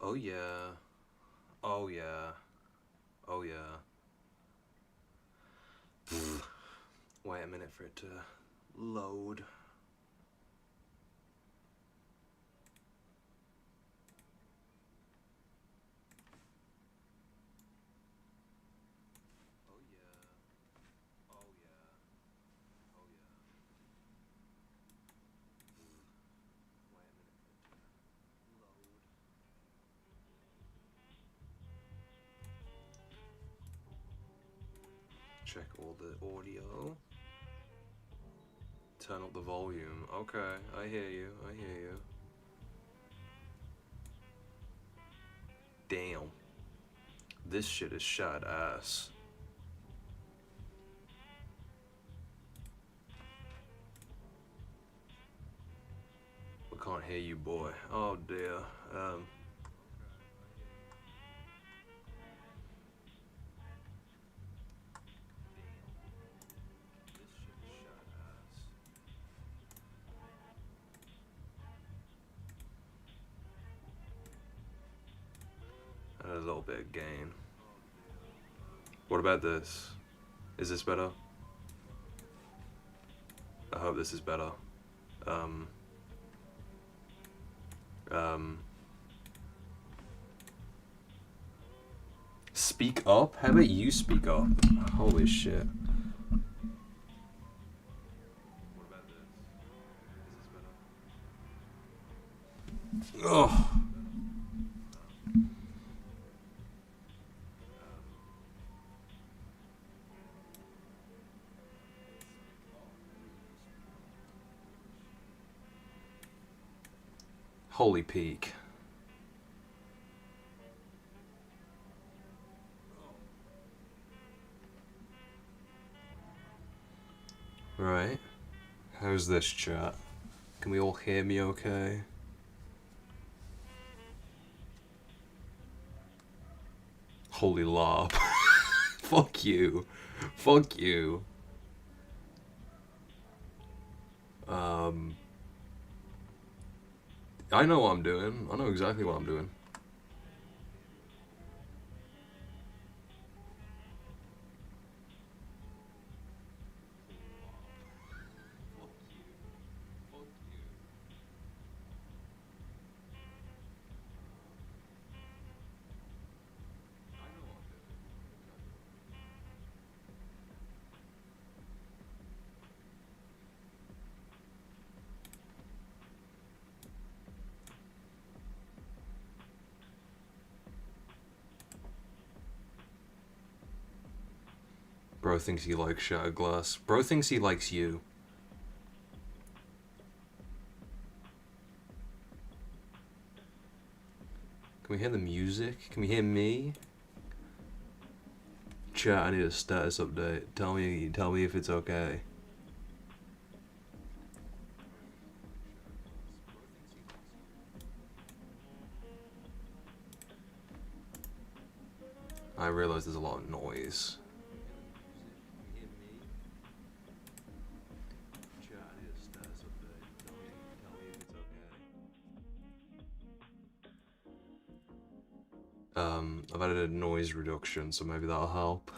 Oh yeah. Oh yeah. Oh yeah. Wait a minute for it to load. Oh yeah. Oh yeah. Oh yeah. Wait a minute for it to load. Check all the audio. Turn up the volume. Okay, I hear you. I hear you. Damn. This shit is shot ass. We can't hear you, boy. Oh dear. This shit is shot ass. And a little bit of gain. What about this? Is this better? I hope this is better. Um, um, Speak up? How about you speak up? Holy shit. What about this? Is this better? Ugh. Holy peak. Right. How's this, chat? Can we all hear me okay? Holy larp. Fuck you. Fuck you. Um, I know what I'm doing. I know exactly what I'm doing. Bro thinks he likes Shattered Glass. Bro thinks he likes you. Can we hear the music? Can we hear me? Chat, I need a status update. Tell me if it's okay. I realize there's a lot of noise. I've added a noise reduction, so maybe that'll help.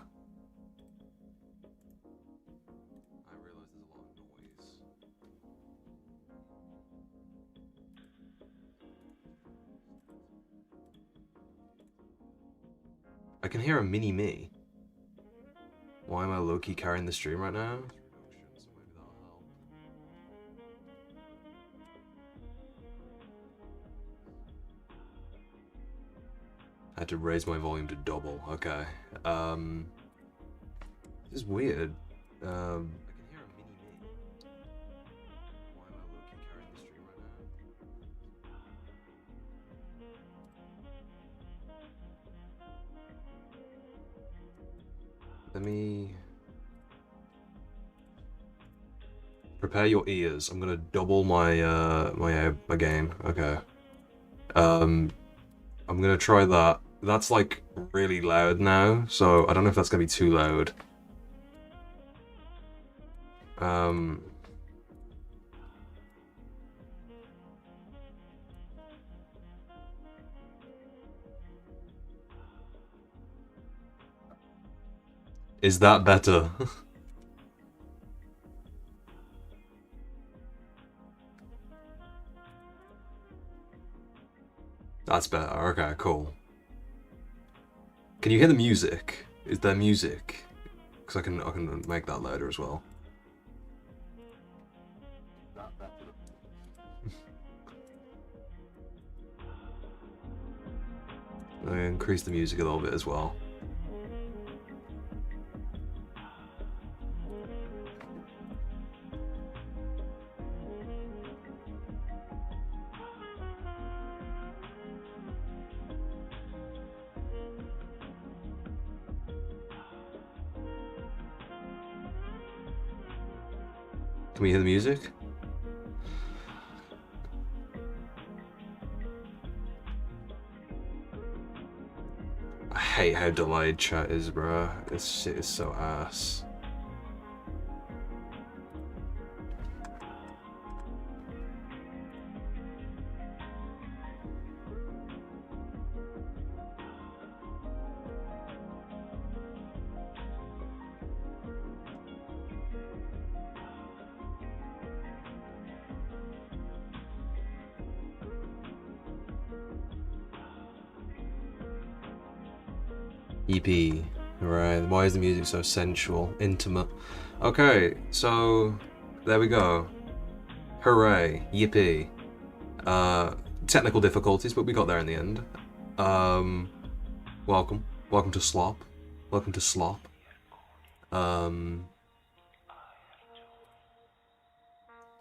I realize there's a lot of noise. I can hear a mini me. Why am I low-key carrying the stream right now? I had to raise my volume to double. Okay. This is weird. I can hear a mini me. Why am I low-key carrying the stream right now? Let me prepare your ears. I'm gonna double my my gain. Okay. I'm gonna try that. That's like really loud now, so I don't know if that's gonna be too loud. Um, Is that better? That's better. Okay, cool. Can you hear the music? Is there music? Because I can make that louder as well. I increase the music a little bit as well. Can we hear the music? I hate how delayed chat is, bruh. This shit is so ass. EP. Right, why is the music so sensual, intimate? Okay, so there we go. Hooray, yippee. Technical difficulties, but we got there in the end. Welcome. Welcome to Slop. Welcome to Slop.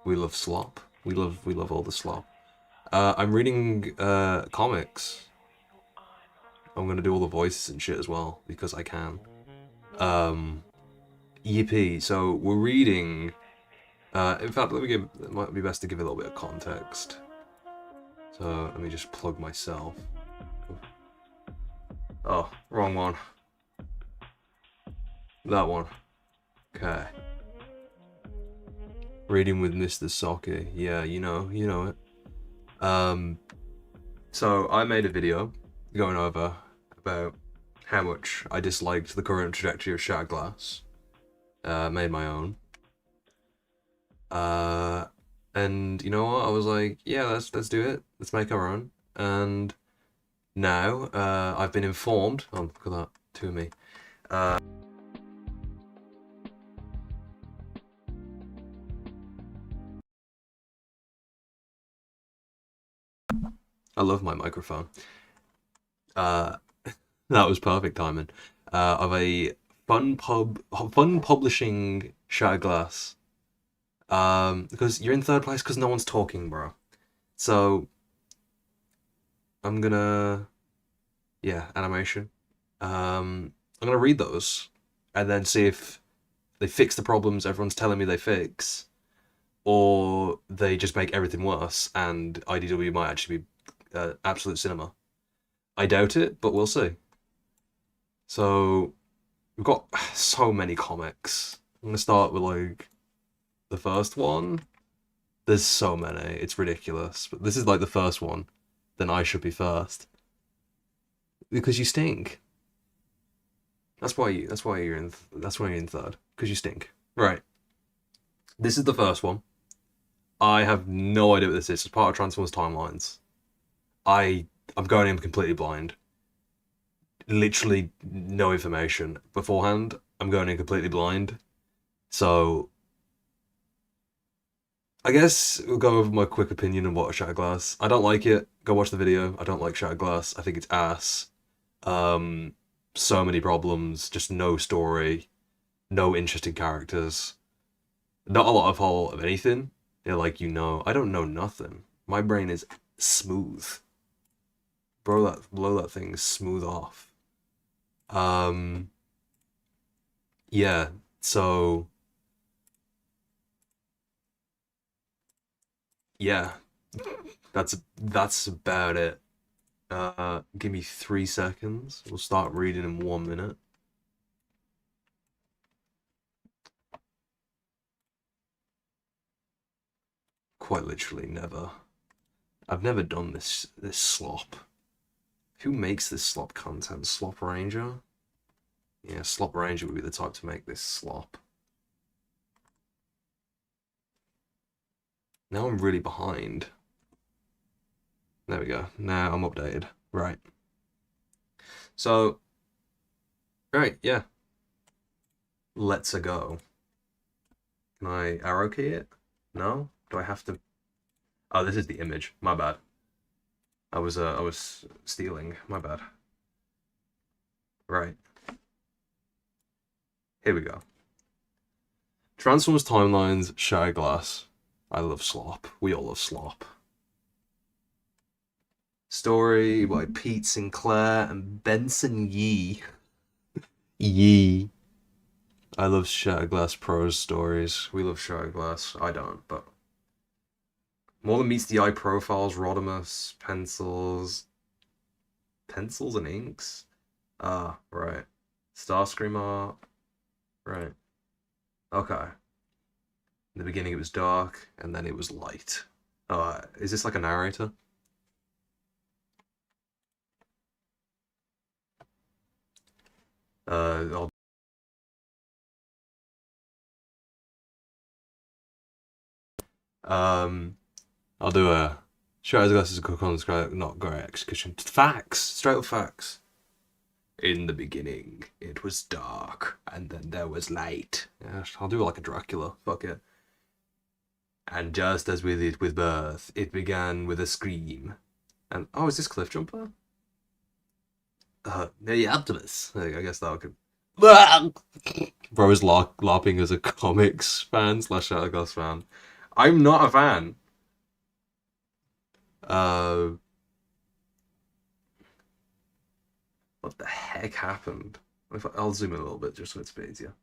We love slop. We love all the slop. I'm reading comics. I'm gonna do all the voices and shit as well because I can. Yippee! So we're reading. In fact, it might be best to give a little bit of context. So let me just plug myself. Oh, wrong one. That one. Okay. Reading with Mr. Socky. Yeah, you know it. So I made a video going over about how much I disliked the current trajectory of Shattered Glass. Made my own. And you know what? I was like, yeah, let's do it. Let's make our own. And now I've been informed. Oh, look at that, two of me. I love my microphone. That was perfect timing. Of a fun publishing Shattered Glass. Because you're in third place because no one's talking, bro. So I'm gonna, yeah, animation. I'm gonna read those and then see if they fix the problems everyone's telling me they fix, or they just make everything worse and IDW might actually be absolute cinema. I doubt it, but we'll see. So we've got so many comics. I'm gonna start with like the first one. There's so many, it's ridiculous. But this is like the first one. Then I should be first. Because you stink. That's why you're in third. Because you stink. Right. This is the first one. I have no idea what this is. It's part of Transformers Timelines. I'm going in completely blind. Literally no information beforehand. I'm going in completely blind. So I guess we'll go over my quick opinion on what Shattered Glass. I don't like it. Go watch the video. I don't like Shattered Glass. I think it's ass. So many problems. Just no story. No interesting characters. Not a lot of anything. They're like, I don't know nothing. My brain is smooth. Blow that thing smooth off. Yeah, so yeah, that's about it. Give me 3 seconds. We'll start reading in 1 minute. Quite literally never. I've never done this slop. Who makes this slop content? Slop Ranger? Yeah, Slop Ranger would be the type to make this slop. Now I'm really behind. There we go. Now I'm updated. Right. So, right, yeah. Let's a go. Can I arrow key it? No? Do I have to? Oh, this is the image. My bad. I was stealing. My bad. Right. Here we go. Transformers Timelines, Shatterglass. I love slop. We all love slop. Story by Pete Sinclair and Benson Yee. Yee. I love Shatterglass prose stories. We love Shatterglass. I don't, but more than meets the eye profiles, Rodimus, pencils and inks. Ah, right. Starscream art. Right. Okay. In the beginning it was dark, and then it was light. Is this like a narrator? I'll I'll do a Shatterglass is a cook on the not great execution. Facts, straight up facts. In the beginning, it was dark, and then there was light. Yeah, I'll do it like a Dracula. Fuck it. And just as with it with birth, it began with a scream. And oh, is this Cliffjumper? Hey, Optimus. I guess that could. Bro is LARPing as a comics fan / Shatterglass fan. I'm not a fan. What the heck happened? I'll zoom in a little bit just so it's a bit easier.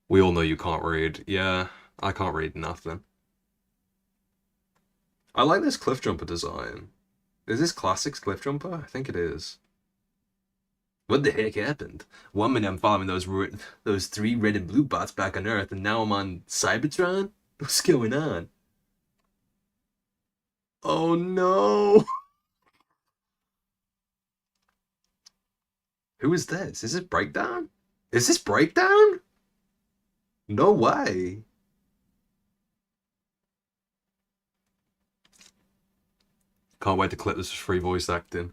We all know you can't read. Yeah, I can't read nothing. I like this Cliffjumper design. Is this Classics Cliffjumper? I think it is. What the heck happened? One minute I'm following those 3 red and blue bots back on Earth, and now I'm on Cybertron? What's going on? Oh no! Who is this? Is it Breakdown? Is this Breakdown? No way. Can't wait to clip this for free voice acting.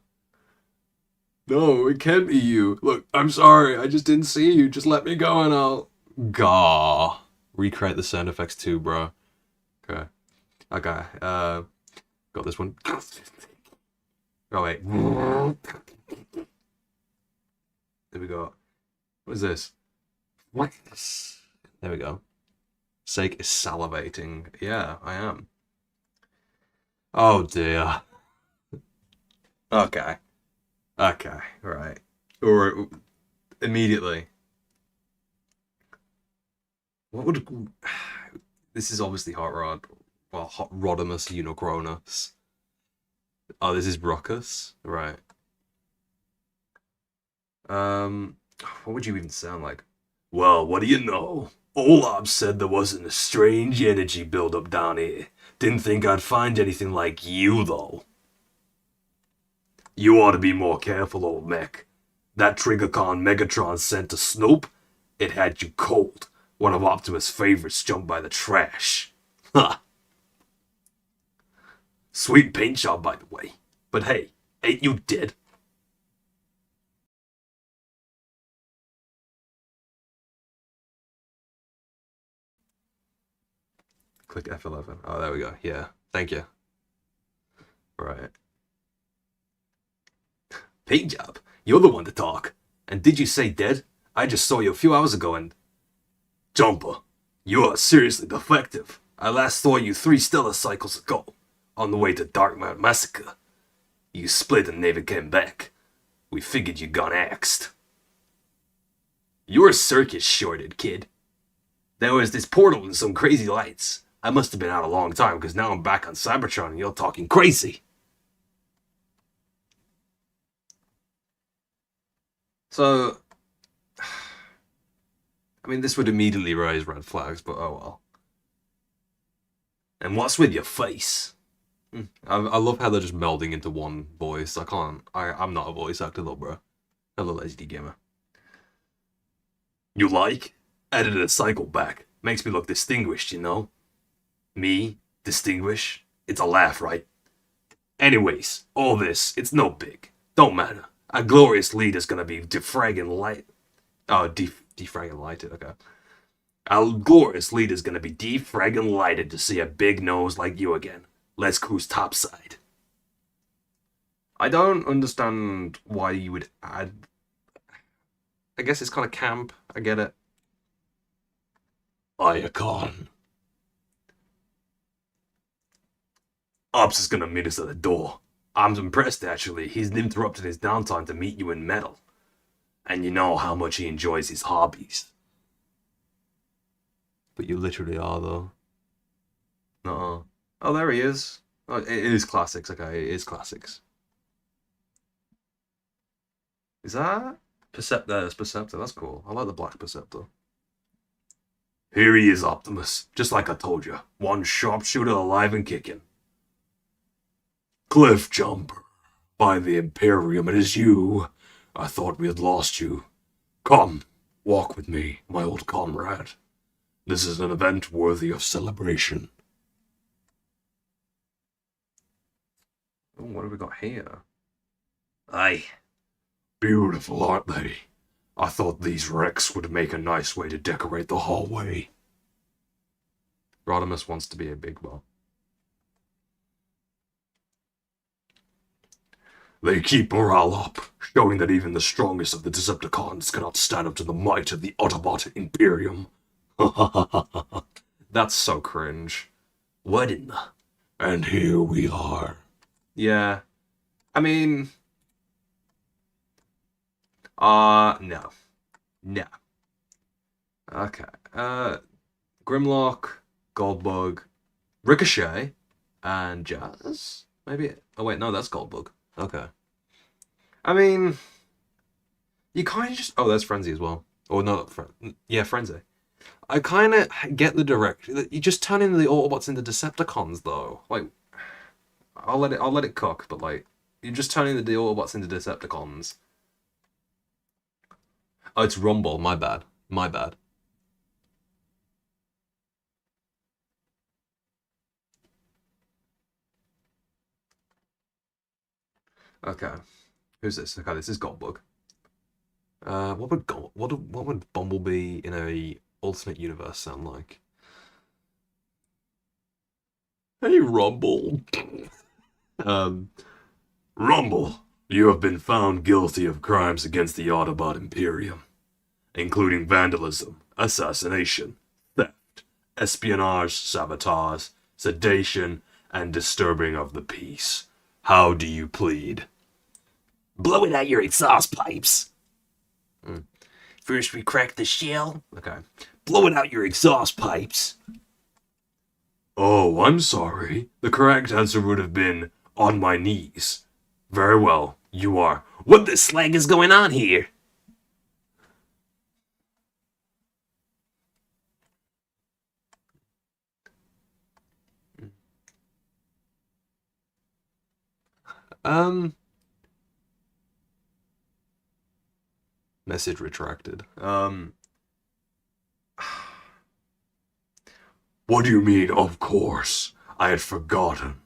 No, it can't be you. Look, I'm sorry. I just didn't see you. Just let me go and I'll... Gah. Recreate the sound effects too, bro. Okay. Okay. Got this one. Oh, wait. There we go. What is this? What? There we go. Sake is salivating. Yeah, I am. Oh, dear. Okay. Okay, right. Or immediately. What would... This is obviously Hot Rod. Well, Hot Rodimus Unicronus. Oh, this is Ruckus? Right. What would you even sound like? Well, what do you know? Olab said there wasn't a strange energy buildup down here. Didn't think I'd find anything like you, though. You ought to be more careful, old mech. That TriggerCon Megatron sent to Snoop, it had you cold. One of Optimus' favorites jumped by the trash. Ha! Sweet paint job, by the way. But hey, ain't you dead? Click F11. Oh, there we go. Yeah, thank you. Right. Paint job? You're the one to talk. And did you say dead? I just saw you a few hours ago and... Jumper, you are seriously defective. I last saw you 3 stellar cycles ago, on the way to Darkmount Massacre. You split and never came back. We figured you gone axed. Your circuit shorted, kid. There was this portal and some crazy lights. I must have been out a long time, because now I'm back on Cybertron and you're talking crazy. So... I mean, this would immediately raise red flags, but oh well. And what's with your face? I love how they're just melding into one voice. I can't. I'm not a voice actor though, bro. Hello, SD Gamer. You like? Added a cycle back. Makes me look distinguished, you know? Me? Distinguish? It's a laugh, right? Anyways, all this, it's no big. Don't matter. A glorious leader's gonna be defragging light. Oh, defragging lighted, okay. Our glorious leader's gonna be defragging lighted to see a big nose like you again. Let's cruise topside. I don't understand why you would add. I guess it's kind of camp. I get it. Iacon. Ops is gonna meet us at the door. I'm impressed, actually. He's interrupted his downtime to meet you in metal. And you know how much he enjoys his hobbies. But you literally are, though. No. Oh, there he is. Oh, it is classics, okay. It is classics. Is that Perceptor? It's Perceptor. That's cool. I like the black Perceptor. Here he is, Optimus. Just like I told you. One sharpshooter alive and kicking. Cliff Jumper. By the Imperium, it is you. I thought we had lost you. Come, walk with me, my old comrade. This is an event worthy of celebration. Oh, what have we got here? Aye. Beautiful, aren't they? I thought these wrecks would make a nice way to decorate the hallway. Rodimus wants to be a big boss. They keep morale up, showing that even the strongest of the Decepticons cannot stand up to the might of the Autobot Imperium. That's so cringe. What in the... And here we are. Yeah. I mean... no. No. Okay. Grimlock, Goldbug, Ricochet, and Jazz? Maybe? Oh wait, no, that's Goldbug. Okay. I mean... You kind of just... Oh, there's Frenzy as well. Or not... Yeah, Frenzy. I kind of get the direction. You just turn in the Autobots into Decepticons, though. Like... I'll let it cook, but like... You're just turning the Autobots into Decepticons. Oh, it's Rumble. My bad. My bad. Okay. Who's this? Okay, this is Goldbug. What would Bumblebee in a alternate universe sound like? Hey, Rumble. Rumble, you have been found guilty of crimes against the Autobot Imperium, including vandalism, assassination, theft, espionage, sabotage, sedation, and disturbing of the peace. How do you plead? Blowing out your exhaust pipes. First we crack the shell. Okay. Blowing out your exhaust pipes. Oh, I'm sorry. The correct answer would have been on my knees. Very well, you are. What the slag is going on here? Message retracted. What do you mean, of course? I had forgotten.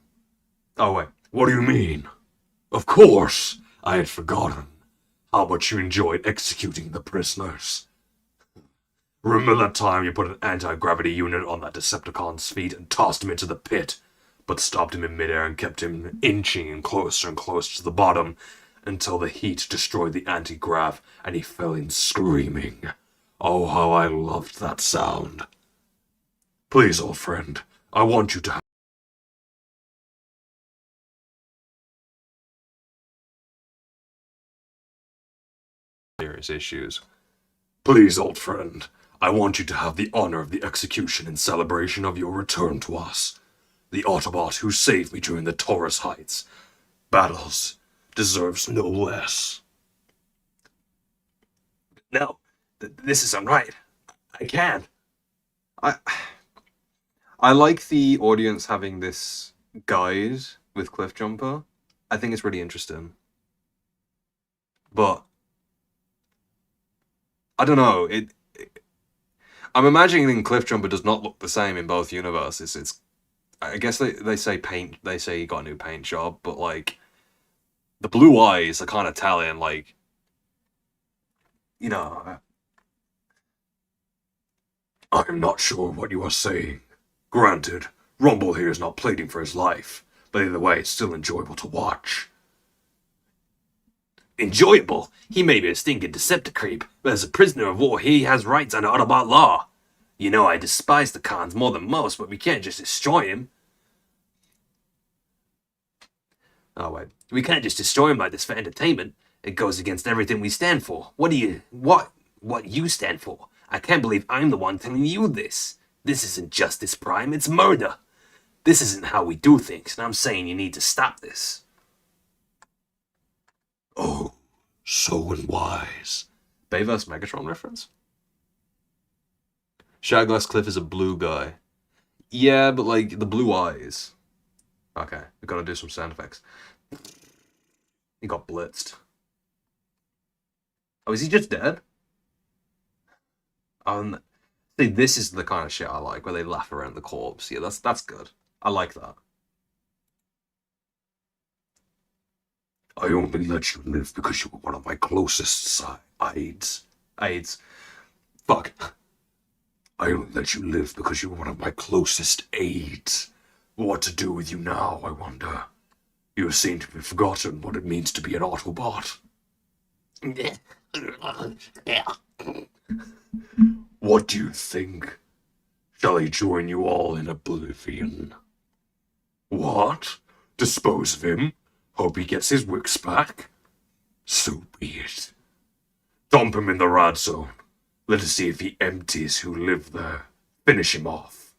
Oh, wait. What do you mean? Of course, I had forgotten how much you enjoyed executing the prisoners. Remember that time you put an anti-gravity unit on that Decepticon's feet and tossed him into the pit, but stopped him in midair and kept him inching closer and closer to the bottom until the heat destroyed the anti-grav and he fell in screaming. Oh, how I loved that sound. Please, old friend, I want you to have serious issues. Please, old friend, I want you to have the honor of the execution in celebration of your return to us. The Autobot who saved me during the Taurus Heights battles deserves no less. No, this isn't right. I can't. I like the audience having this guide with Cliffjumper, I think it's really interesting. But I don't know. I'm imagining Cliffjumper does not look the same in both universes. It's I guess they say paint. They say he got a new paint job, but like the blue eyes are kind of telling. Like you know, I'm not sure what you are saying. Granted, Rumble here is not pleading for his life, but either way, it's still enjoyable to watch. Enjoyable? He may be a stinking Decepticreep, but as a prisoner of war, he has rights under Autobot law. You know, I despise the cons more than most, but we can't just destroy him. Oh, wait. We can't just destroy him like this for entertainment. It goes against everything we stand for. What you stand for? I can't believe I'm the one telling you this. This isn't justice, Prime, it's murder. This isn't how we do things, and I'm saying you need to stop this. Oh, so unwise. Bayverse Megatron reference? Shadowglass Cliff is a blue guy. Yeah, but like the blue eyes. Okay, we gotta do some sound effects. He got blitzed. Oh, is he just dead? See, this is the kind of shit I like, where they laugh around the corpse. Yeah, that's good. I like that. I only let you live because you were one of my closest aides. Aides. Fuck. I only let you live because you were one of my closest aides. What to do with you now, I wonder? You seem to have forgotten what it means to be an Autobot. What do you think? Shall I join you all in oblivion? What? Dispose of him? Hope he gets his wicks back? So be it. Dump him in the Rad Zone. Let us see if he empties who live there. Finish him off.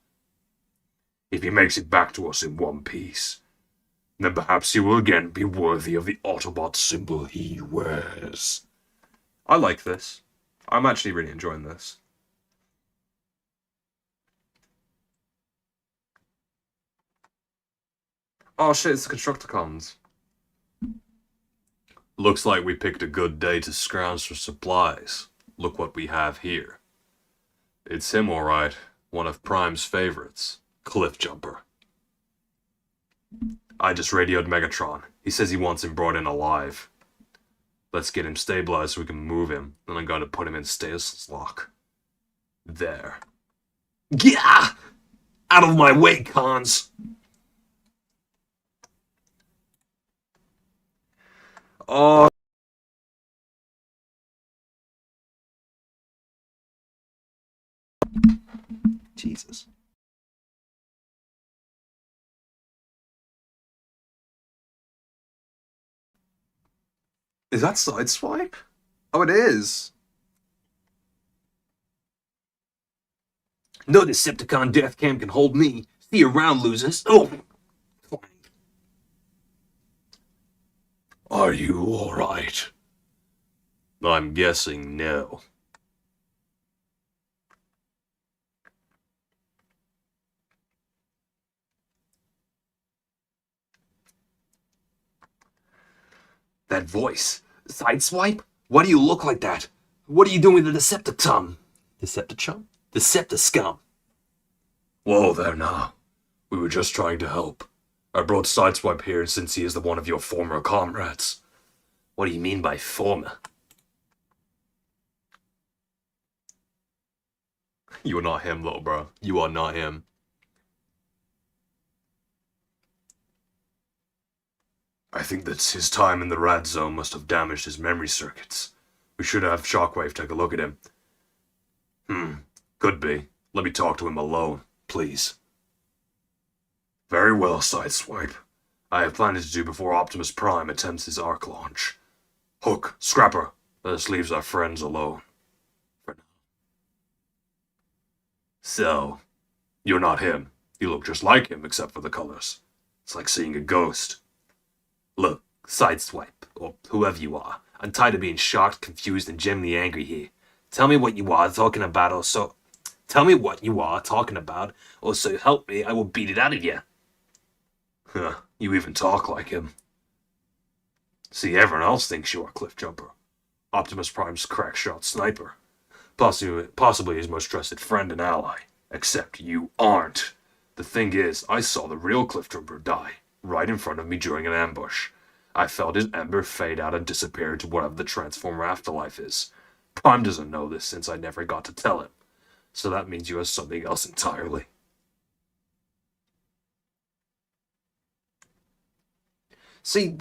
If he makes it back to us in one piece, then perhaps he will again be worthy of the Autobot symbol he wears. I like this. I'm actually really enjoying this. Oh shit, it's the Constructicons. Looks like we picked a good day to scrounge for supplies. Look what we have here. It's him, alright. One of Prime's favorites. Cliffjumper. I just radioed Megatron. He says he wants him brought in alive. Let's get him stabilized so we can move him. Then I'm going to put him in stasis lock. There. Yeah! Out of my way, cons! Oh. Jesus. Is that Sideswipe? Oh, it is. No Decepticon death cam can hold me. See you around, losers. Oh! Are you alright? I'm guessing no. That voice. Sideswipe? Why do you look like that? What are you doing with the Decepticon? Decepticon? Deceptiscum. Whoa there now. We were just trying to help. I brought Sideswipe here since he is the one of your former comrades. What do you mean by former? You are not him, little bro. You are not him. I think that his time in the Rad Zone must have damaged his memory circuits. We should have Shockwave take a look at him. Could be. Let me talk to him alone, please. Very well, Sideswipe. I have planned to do before Optimus Prime attempts his arc launch. Hook, Scrapper, let us leave our friends alone. For now. So, you're not him. You look just like him, except for the colors. It's like seeing a ghost. Look, Sideswipe, or whoever you are, I'm tired of being shocked, confused, and genuinely angry here. Tell me what you are talking about, or so... Tell me what you are talking about, or so help me, I will beat it out of you. Huh, you even talk like him. See, everyone else thinks you are Cliffjumper, Optimus Prime's crackshot sniper, possibly his most trusted friend and ally. Except you aren't. The thing is, I saw the real Cliffjumper die, right in front of me during an ambush. I felt his ember fade out and disappear into whatever the Transformer afterlife is. Prime doesn't know this since I never got to tell him. So that means you are something else entirely. See,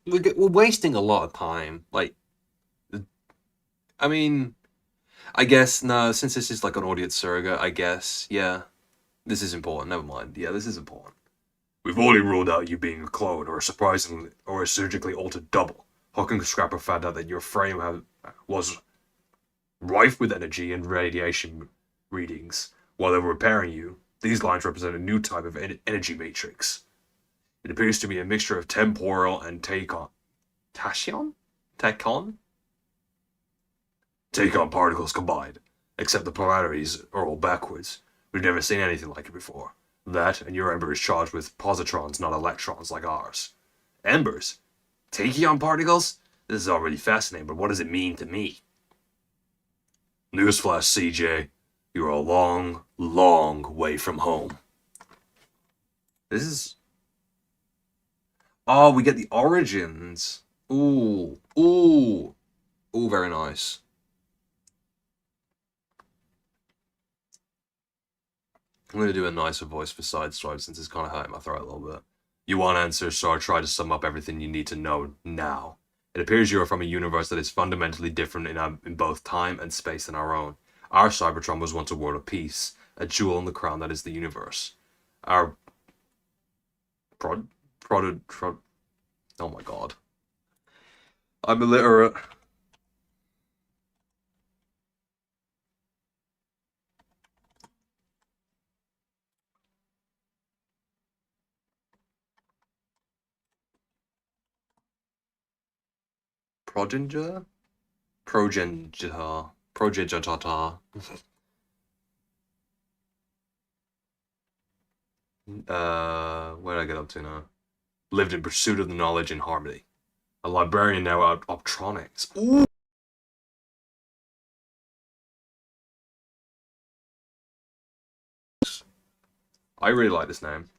we're wasting a lot of time. Like, I mean, I guess, no, since this is like an audience surrogate, I guess, yeah, this is important. Never mind. Yeah, this is important. We've already ruled out you being a clone or a surgically altered double. Hawk and Scrapper found out that your frame was rife with energy and radiation readings. While they were repairing you, these lines represent a new type of energy matrix. It appears to be a mixture of temporal and tacon. Tachyon? Tachon? Tacon particles combined, except the polarities are all backwards. We've never seen anything like it before. That, and your ember is charged with positrons, not electrons like ours. Embers? Tachyon particles? This is already fascinating, but what does it mean to me? Newsflash, CJ. You're a long, long way from home. This is... Oh, we get the origins. Ooh. Ooh. Ooh, very nice. I'm going to do a nicer voice for Sideswipe since it's kind of hurting my throat a little bit. You want answers, so I'll try to sum up everything you need to know now. It appears you are from a universe that is fundamentally different in both time and space than our own. Our Cybertron was once a world of peace, a jewel in the crown that is the universe. Our oh my god. I'm illiterate. Progenitor? Progenitor. Progenitor. Where did I get up to now? Lived in pursuit of the knowledge and harmony. A librarian now at Optronics. Ooh! I really like this name.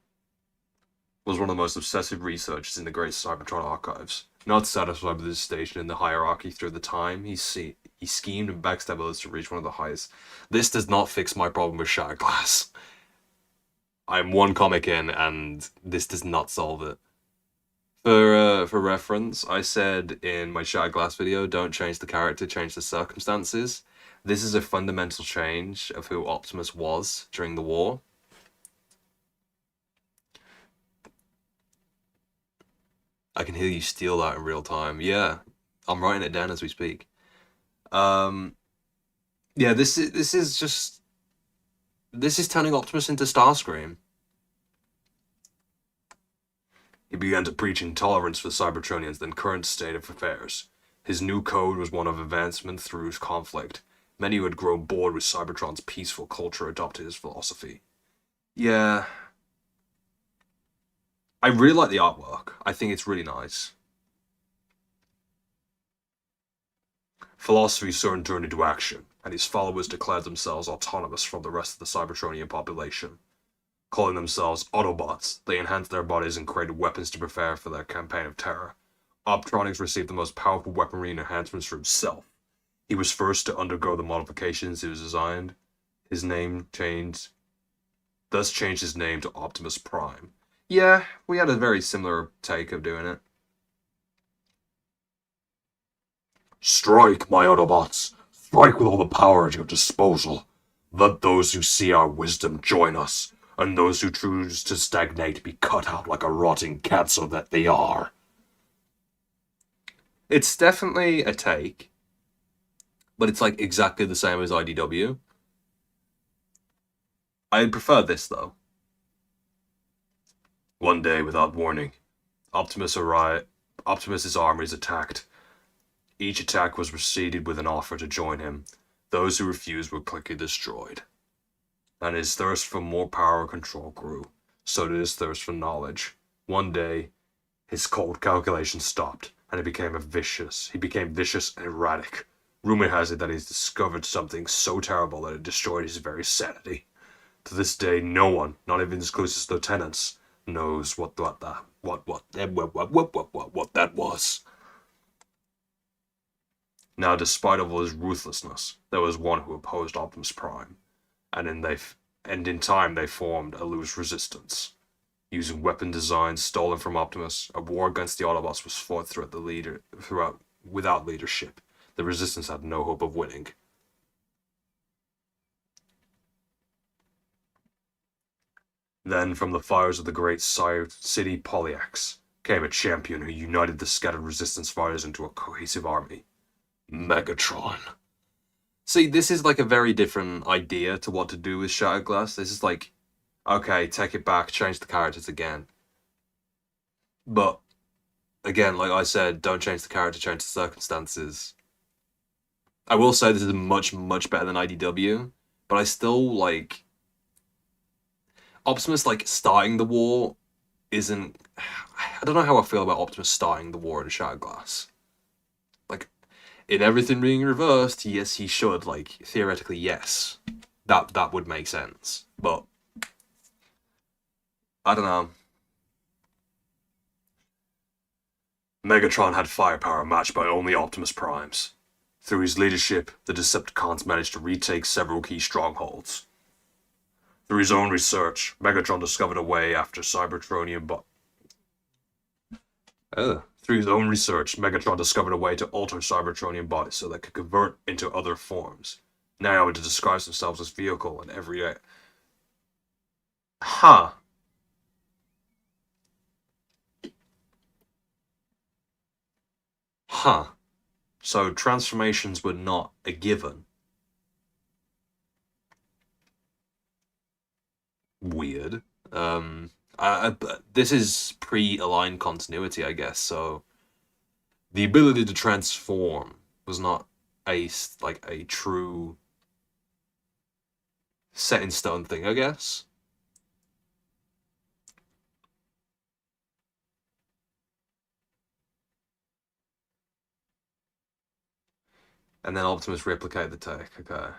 Was one of the most obsessive researchers in the great Cybertron archives. Not satisfied with his station in the hierarchy through the time, he schemed and backstabbed others to reach one of the highest. This does not fix my problem with Shattered Glass. I'm one comic in, and this does not solve it. For reference, I said in my Shattered Glass video, don't change the character, change the circumstances. This is a fundamental change of who Optimus was during the war. I can hear you steal that in real time. Yeah, I'm writing it down as we speak. Yeah, this is turning Optimus into Starscream. He began to preach intolerance for Cybertronians than current state of affairs. His new code was one of advancement through conflict. Many who had grown bored with Cybertron's peaceful culture adopted his philosophy. Yeah, I really like the artwork. I think it's really nice. Philosophy soon turned into action, and his followers declared themselves autonomous from the rest of the Cybertronian population. Calling themselves Autobots, they enhanced their bodies and created weapons to prepare for their campaign of terror. Optronics received the most powerful weaponry and enhancements for himself. He was first to undergo the modifications he was designed. His name changed, thus changed his name to Optimus Prime. Yeah, we had a very similar take of doing it. Strike, my Autobots! Strike with all the power at your disposal. Let those who see our wisdom join us, and those who choose to stagnate be cut out like a rotting cancer that they are. It's definitely a take, but it's like exactly the same as IDW. I prefer this though. One day, without warning, Optimus's army is attacked. Each attack was preceded with an offer to join him. Those who refused were quickly destroyed. And his thirst for more power and control grew. So did his thirst for knowledge. One day, his cold calculations stopped, and he became vicious and erratic. Rumor has it that he's discovered something so terrible that it destroyed his very sanity. To this day, no one, not even his closest lieutenants, knows what that was. Now, despite all his ruthlessness, there was one who opposed Optimus Prime, and in time they formed a loose resistance. Using weapon designs stolen from Optimus, a war against the Autobots was fought without leadership. The resistance had no hope of winning. Then, from the fires of the great city Polyax, came a champion who united the scattered resistance fighters into a cohesive army. Megatron. See, this is like a very different idea to what to do with Shattered Glass. This is like, okay, take it back, change the characters again. But, again, like I said, don't change the character, change the circumstances. I will say this is much, much better than IDW, but I still, like... Optimus, like, starting the war isn't... I don't know how I feel about Optimus starting the war in Shattered Glass. Like, in everything being reversed, yes, he should. Like, theoretically, yes. That would make sense. But, I don't know. Megatron had firepower matched by only Optimus Prime's. Through his leadership, the Decepticons managed to retake several key strongholds. Through his own research, Megatron discovered a way after Cybertronium Through his own research, Megatron discovered a way to alter Cybertronium bodies so they could convert into other forms. Now it disguise themselves as vehicle and everyday. Huh. Huh. So transformations were not a given. Weird. This is pre-aligned continuity, I guess, so the ability to transform was not a true set in stone thing, I guess. And then Optimus replicated the tech, okay.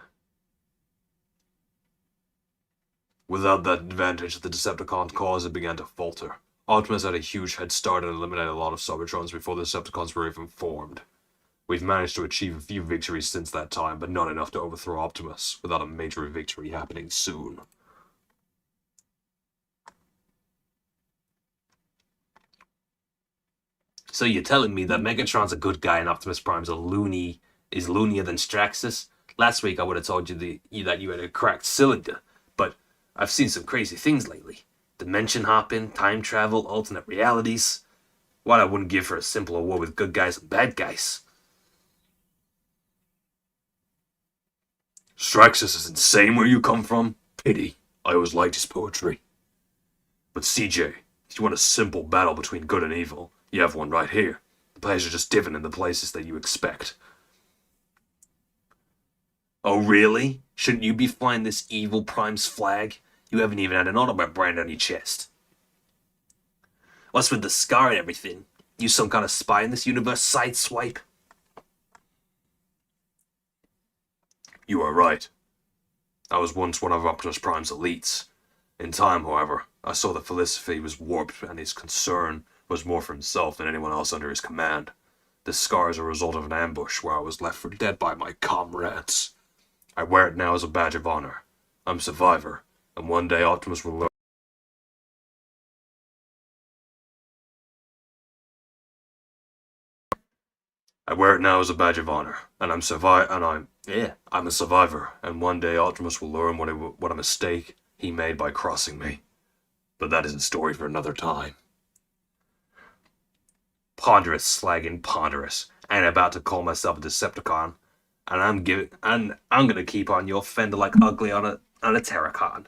Without that advantage, the Decepticon cause had began to falter. Optimus had a huge head start and eliminated a lot of Cybertrons before the Decepticons were even formed. We've managed to achieve a few victories since that time, but not enough to overthrow Optimus, without a major victory happening soon. So you're telling me that Megatron's a good guy and Optimus Prime's is loonier than Straxus? Last week I would have told you that you had a cracked cylinder, but I've seen some crazy things lately. Dimension hopping, time travel, alternate realities. What I wouldn't give for a simpler war with good guys and bad guys. Straxus is insane where you come from? Pity. I always liked his poetry. But CJ, if you want a simple battle between good and evil, you have one right here. The players are just different in the places that you expect. Oh really? Shouldn't you be flying this evil Prime's flag? You haven't even had an Autobot brand on your chest. What's with the scar and everything? You some kind of spy in this universe, Sideswipe? You are right. I was once one of Optimus Prime's elites. In time, however, I saw that philosophy was warped and his concern was more for himself than anyone else under his command. This scar is a result of an ambush where I was left for dead by my comrades. I wear it now as a badge of honor. I'm a survivor, and one day Optimus will learn. I wear it now as a badge of honor, and I'm a survivor, and one day Optimus will learn what a mistake he made by crossing me. But that is a story for another time. Ponderous, slagging ponderous. I ain't about to call myself a Decepticon, and I'm gonna keep on your fender like ugly on a Terracon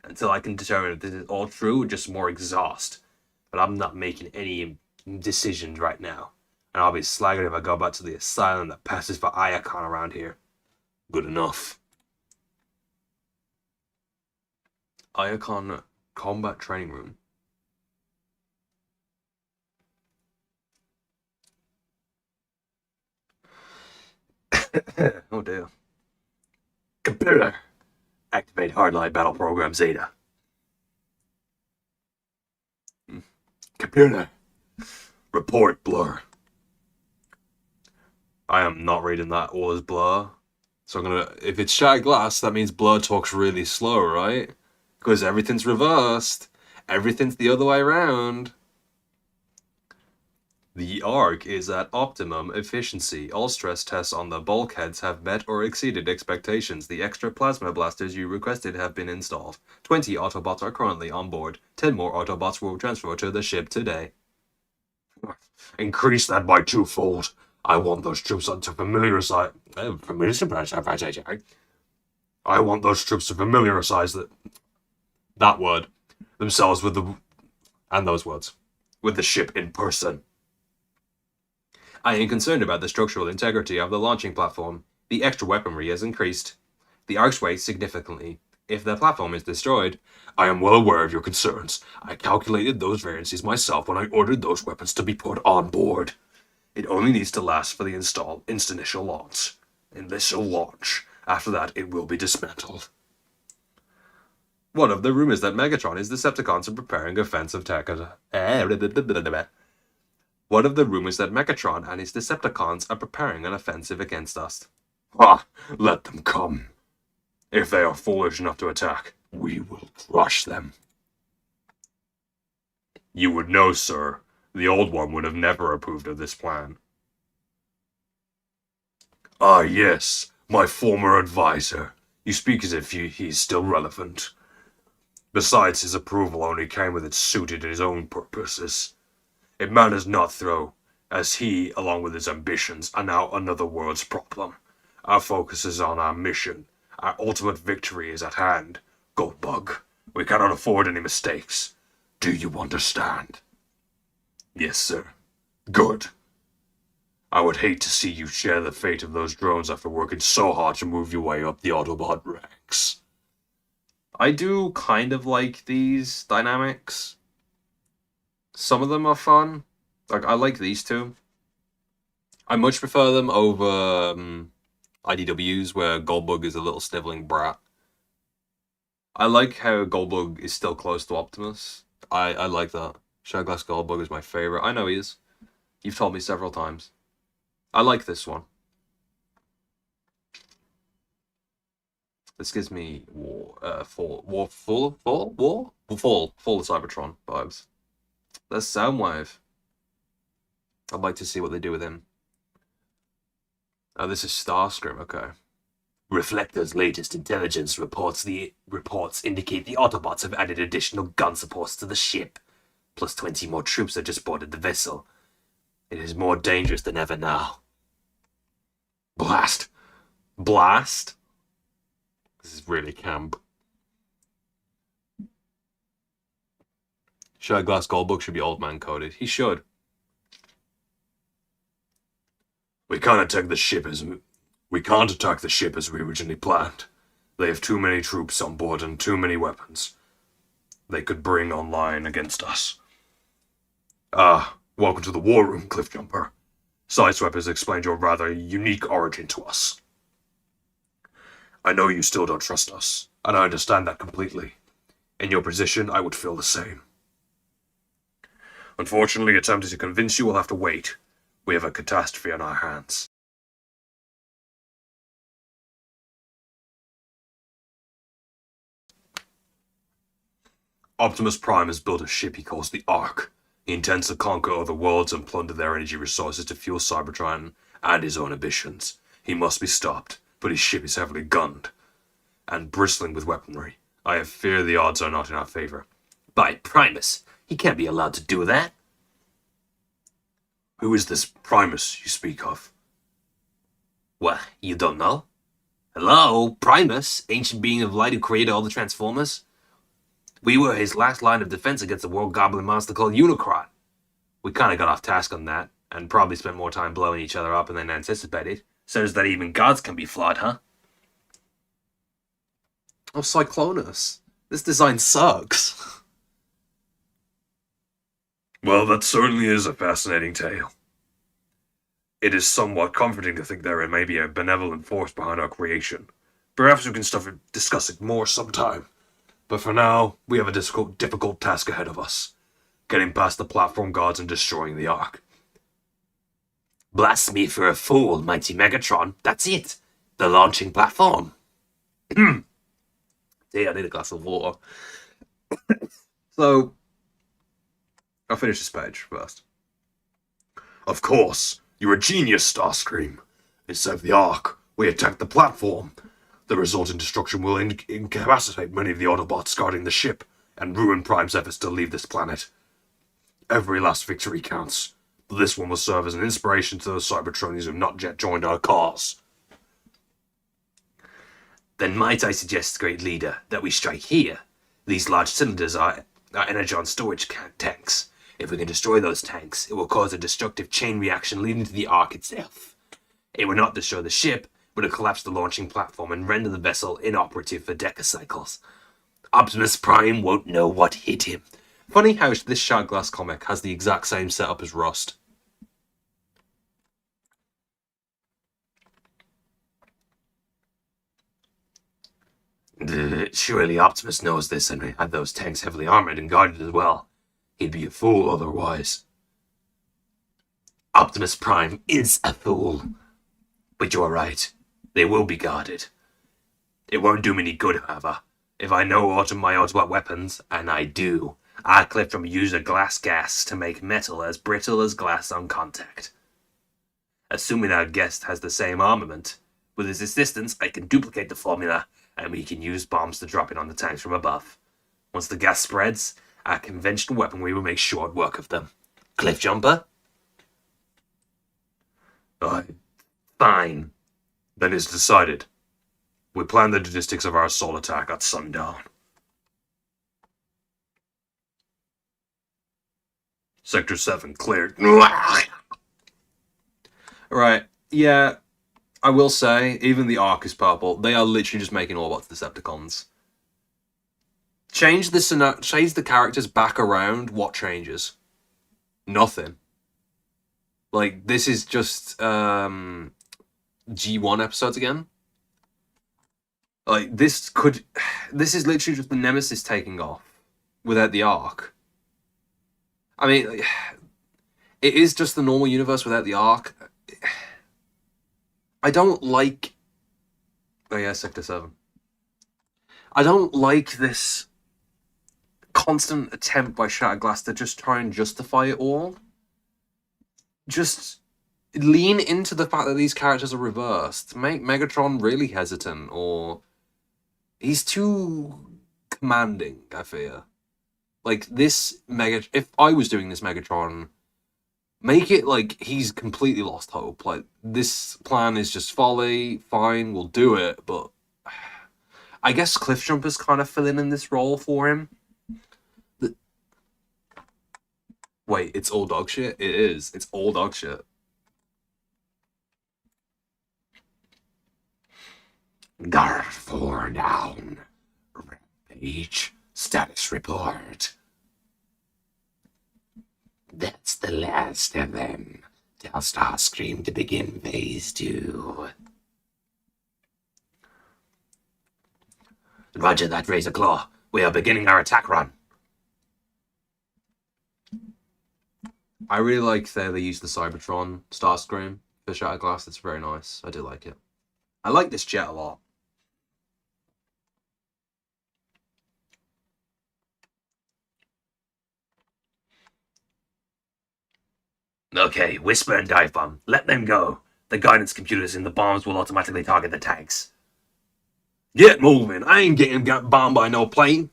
until I can determine if this is all true or just more exhaust. But I'm not making any decisions right now. And I'll be slagging if I go back to the asylum that passes for Iacon around here. Good enough. Iacon Combat Training Room. Oh dear. Computer, activate Hardline Battle Program Zeta. Computer, report Blur. I am not reading that all as Blur. So I'm gonna. If it's Shattered Glass, that means Blur talks really slow, right? Because everything's reversed. Everything's the other way around. The ARC is at optimum efficiency. All stress tests on the bulkheads have met or exceeded expectations. The extra plasma blasters you requested have been installed. 20 Autobots are currently on board. 10 more Autobots will transfer to the ship today. Increase that by twofold. I want those troops to familiarize. I want those troops to familiarize that word themselves with those words with the ship in person. I am concerned about the structural integrity of the launching platform. The extra weaponry has increased the ARC's weight significantly. If the platform is destroyed, I am well aware of your concerns. I calculated those variances myself when I ordered those weapons to be put on board. It only needs to last for the initial launch. After that, it will be dismantled. One of the rumors that Megatron is Decepticons are preparing offensive tech. One of the rumors that Megatron and his Decepticons are preparing an offensive against us. Let them come. If they are foolish enough to attack, we will crush them. You would know, sir. The Old One would have never approved of this plan. Ah, yes, my former advisor. You speak as if he's still relevant. Besides, his approval only came with it suited his own purposes. It matters not, though, as he, along with his ambitions, are now another world's problem. Our focus is on our mission. Our ultimate victory is at hand. Goldbug, we cannot afford any mistakes. Do you understand? Yes, sir. Good. I would hate to see you share the fate of those drones after working so hard to move your way up the Autobot ranks. I do kind of like these dynamics. Some of them are fun. Like, I like these two. I much prefer them over IDWs, where Goldbug is a little sniveling brat. I like how Goldbug is still close to Optimus. I like that. Shattered Glass Goldbug is my favorite. I know he is. You've told me several times. I like this one. This gives me Fall of Cybertron vibes. That's Soundwave. I'd like to see what they do with him. Oh, this is Starscream, okay. Reflector's latest intelligence reports indicate the Autobots have added additional gun supports to the ship. Plus 20 more troops have just boarded the vessel. It is more dangerous than ever now. Blast! Blast? This is really camp. Shattered Glass Goldbug should be old man coded. He should. We can't attack the ship as we originally planned. They have too many troops on board and too many weapons they could bring online against us. Welcome to the War Room, Cliffjumper. Sideswipe has explained your rather unique origin to us. I know you still don't trust us, and I understand that completely. In your position, I would feel the same. Unfortunately, attempting to convince you will have to wait. We have a catastrophe on our hands. Optimus Prime has built a ship he calls the Ark. He intends to conquer other worlds and plunder their energy resources to fuel Cybertron and his own ambitions. He must be stopped, but his ship is heavily gunned and bristling with weaponry. I have fear the odds are not in our favor. By Primus, he can't be allowed to do that. Who is this Primus you speak of? What, you don't know? Hello, Primus, ancient being of light who created all the Transformers? We were his last line of defense against a world goblin monster called Unicron. We kinda got off task on that, and probably spent more time blowing each other up than anticipated. Says that even gods can be flawed, huh? Oh, Cyclonus. This design sucks. Well, that certainly is a fascinating tale. It is somewhat comforting to think there may be a benevolent force behind our creation. Perhaps we can discuss it more sometime. But for now, we have a difficult task ahead of us. Getting past the platform guards and destroying the Ark. Blast me for a fool, mighty Megatron. That's it. The launching platform. See, I need a glass of water. So, I'll finish this page first. Of course, you're a genius, Starscream. Instead of the Ark, we attack the platform. The resulting destruction will incapacitate many of the Autobots guarding the ship and ruin Prime's efforts to leave this planet. Every last victory counts, but this one will serve as an inspiration to those Cybertronians who have not yet joined our cause. Then might I suggest, great leader, that we strike here? These large cylinders are energon storage tanks. If we can destroy those tanks, it will cause a destructive chain reaction leading to the Ark itself. It will not destroy the ship, but it'll collapse the launching platform and render the vessel inoperative for decacycles. Optimus Prime won't know what hit him. Funny how this Shard Glass comic has the exact same setup as Rust. Surely Optimus knows this and had those tanks heavily armored and guarded as well. He'd be a fool otherwise. Optimus Prime is a fool. But you're right. They will be guarded. It won't do me any good, however. If I know my Autobot weapons, and I do, Cliff use a glass gas to make metal as brittle as glass on contact. Assuming our guest has the same armament, with his assistance I can duplicate the formula, and we can use bombs to drop it on the tanks from above. Once the gas spreads, our conventional weaponry will make short work of them. Cliff Jumper? Fine. Then it's decided. We plan the logistics of our assault attack at sundown. Sector 7 cleared. Right, yeah, I will say, even the Ark is purple. They are literally just making Autobots Decepticons. Change the characters back around, what changes? Nothing. Like, this is just, G1 episodes again. Like, this is literally just the Nemesis taking off without the Ark. I mean, it is just the normal universe without the Ark. I don't like... Oh yeah, Sector 7. I don't like this constant attempt by Shatterglass to just try and justify it all. Just lean into the fact that these characters are reversed. Make Megatron really hesitant, or... He's too commanding, I fear. Like, this if I was doing this Megatron, make it like he's completely lost hope. Like, this plan is just folly, fine, we'll do it, but I guess Cliffjumper's kind of filling in this role for him. Wait, it's all dog shit? It is. It's all dog shit. Guard 4 down. Rampage. Status report. That's the last of them. Tell Starscream to begin phase 2. Roger that, Razor Claw. We are beginning our attack run. I really like that they use the Cybertron Starscream for Shatterglass. It's very nice. I do like it. I like this jet a lot. Okay, Whisper and Dive Bomb. Let them go. The guidance computers in the bombs will automatically target the tanks. Get moving. I ain't getting bombed by no plane.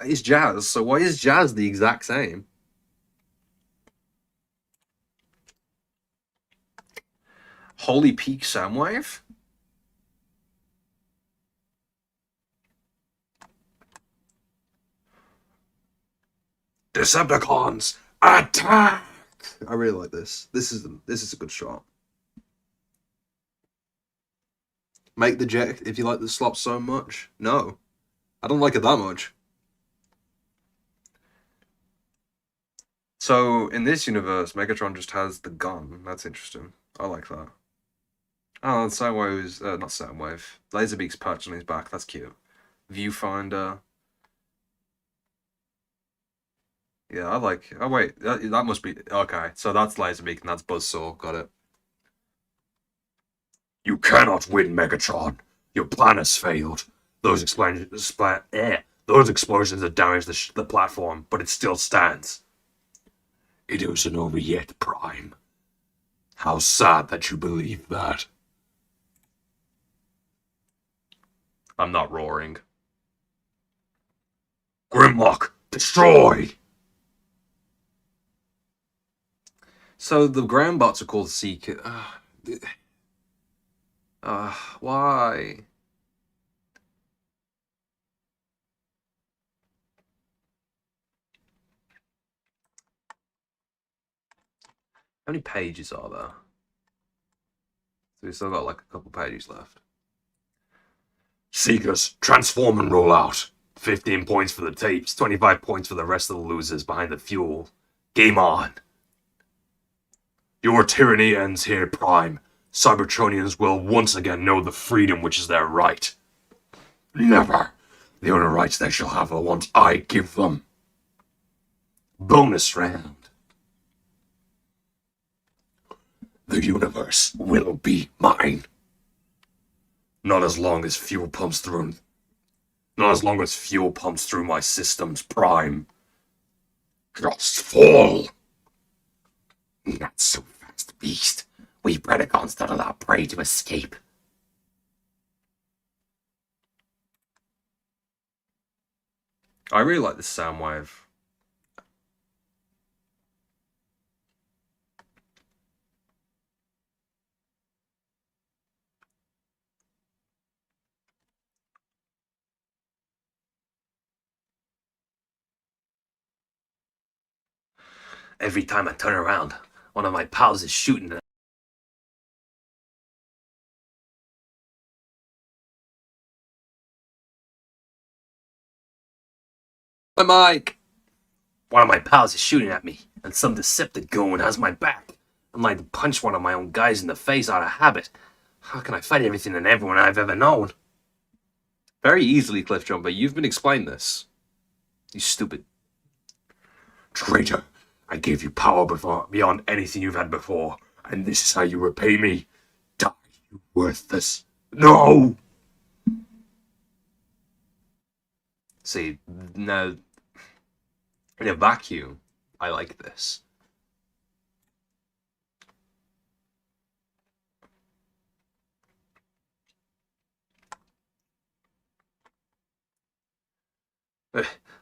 It's Jazz, so why is Jazz the exact same? Holy Peak Soundwave? Decepticons, attack! I really like this. This is a good shot. Make the jet if you like the slop so much. No. I don't like it that much. So in this universe, Megatron just has the gun. That's interesting. I like that. Oh, and Soundwave's not Soundwave. Laserbeak's patch on his back. That's cute. Viewfinder. Yeah, I like. Oh wait, that must be okay. So that's Laserbeak and that's Buzzsaw. Got it. You cannot win, Megatron. Your plan has failed. Those explosions have damaged the platform, but it still stands. It isn't over yet, Prime. How sad that you believe that. I'm not roaring. Grimlock, destroy! So the ground bots are called Seeker. Why? How many pages are there? So we've still got like a couple pages left. Seekers, transform and roll out. 15 points for the tapes, 25 points for the rest of the losers behind the fuel. Game on. Your tyranny ends here, Prime. Cybertronians will once again know the freedom which is their right. Never. The only rights they shall have are ones I give them. Bonus round. The universe will be mine. Not as long as fuel pumps through my systems, Prime. Just fall. Not so fast, beast. We Predacons don't allow prey to escape. I really like this Soundwave. Every time I turn around, one of my pals is shooting at My mic! One of my pals is shooting at me, and some Decepticon has my back. I'm like to punch one of my own guys in the face out of habit. How can I fight everything and everyone I've ever known? Very easily, Cliffjumper. You've been explained this. You stupid. Traitor, I gave you power beyond anything you've had before, and this is how you repay me. Die, you worthless. No! See, now, in a vacuum, I like this.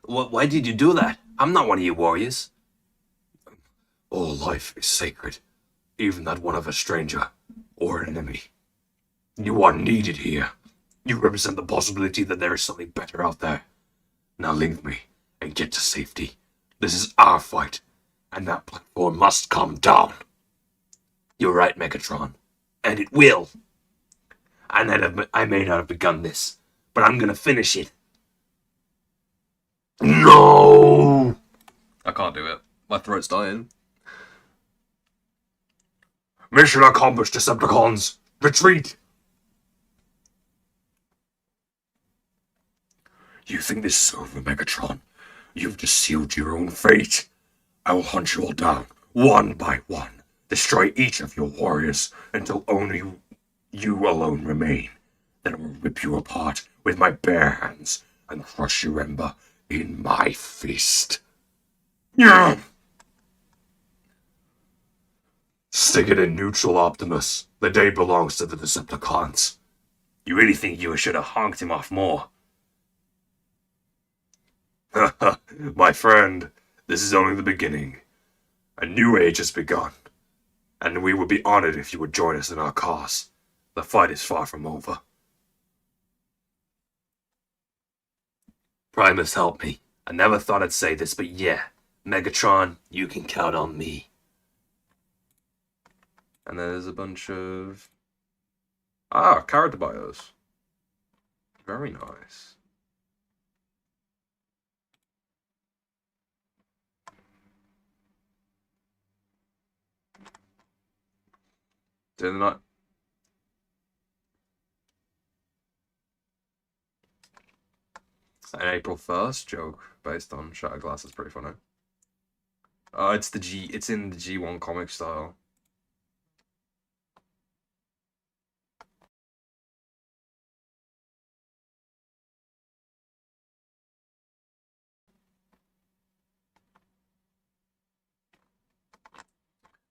Why did you do that? I'm not one of your warriors. All life is sacred, even that one of a stranger or an enemy. You are needed here. You represent the possibility that there is something better out there. Now leave me and get to safety. This is our fight, and that platform must come down. You're right, Megatron, and it will. I may not have begun this, but I'm gonna finish it. No! I can't do it. My throat's dying. Mission accomplished, Decepticons! Retreat! You think this is over, Megatron? You've just sealed your own fate. I will hunt you all down, one by one, destroy each of your warriors until only you alone remain. Then I will rip you apart with my bare hands and crush your ember in my fist. Yeah. Stick it in neutral, Optimus. The day belongs to the Decepticons. You really think you should have honked him off more? My friend, this is only the beginning. A new age has begun, and we would be honored if you would join us in our cause. The fight is far from over. Primus helped me. I never thought I'd say this, but yeah, Megatron, you can count on me. And there's a bunch of... character bios. Very nice. Did they not? An April 1st joke based on Shattered Glass is pretty funny. It's the G. It's in the G1 comic style.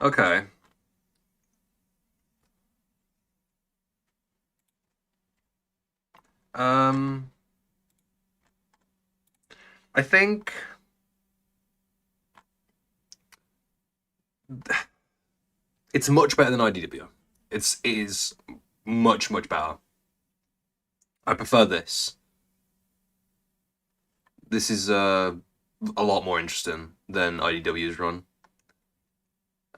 Okay. I think it's much better than IDW. It is much better. I prefer this. This is a lot more interesting than IDW's run.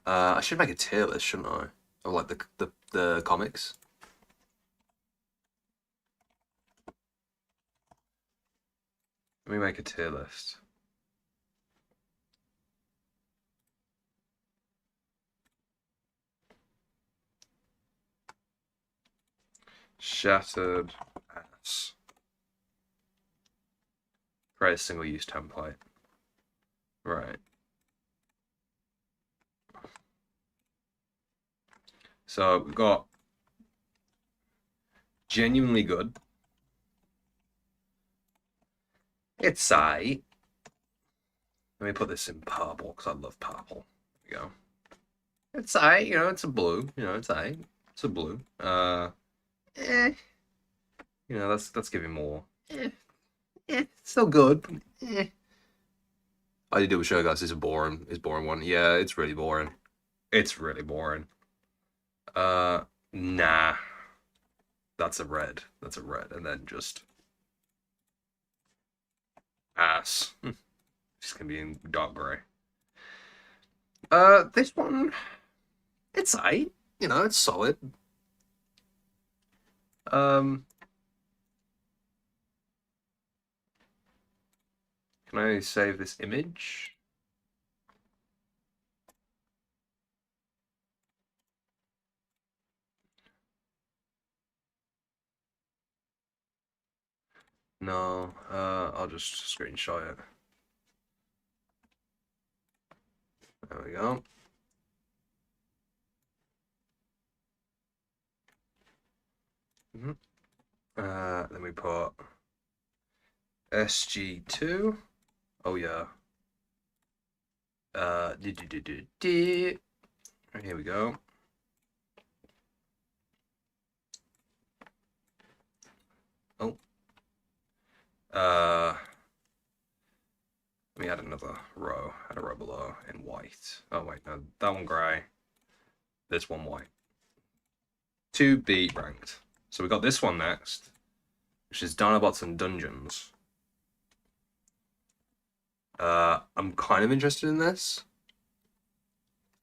I should make a tier list, shouldn't I? Of like the comics. Let me make a tier list. Shattered Ass. Create a single-use template. Right. So we've got genuinely good. It's aight. Let me put this in purple because I love purple. There we go. It's aight, you know, it's a blue. You know, it's aight. It's a blue. You know, that's giving more. Still good. I did do with Show Guys is a boring one. Yeah, it's really boring. It's really boring. Nah. That's a red. That's a red. And then just ass. Just gonna be in dark gray. This one, it's aight. You know, it's solid. Can I save this image? No, I'll just screenshot it. There we go. Then we put SG2. Oh yeah. Here we go. Oh. Let me add another row. Add a row below in white. Oh wait, no, that one grey. This one white. 2B ranked. So we got this one next, which is Dinobots and Dungeons. I'm kind of interested in this.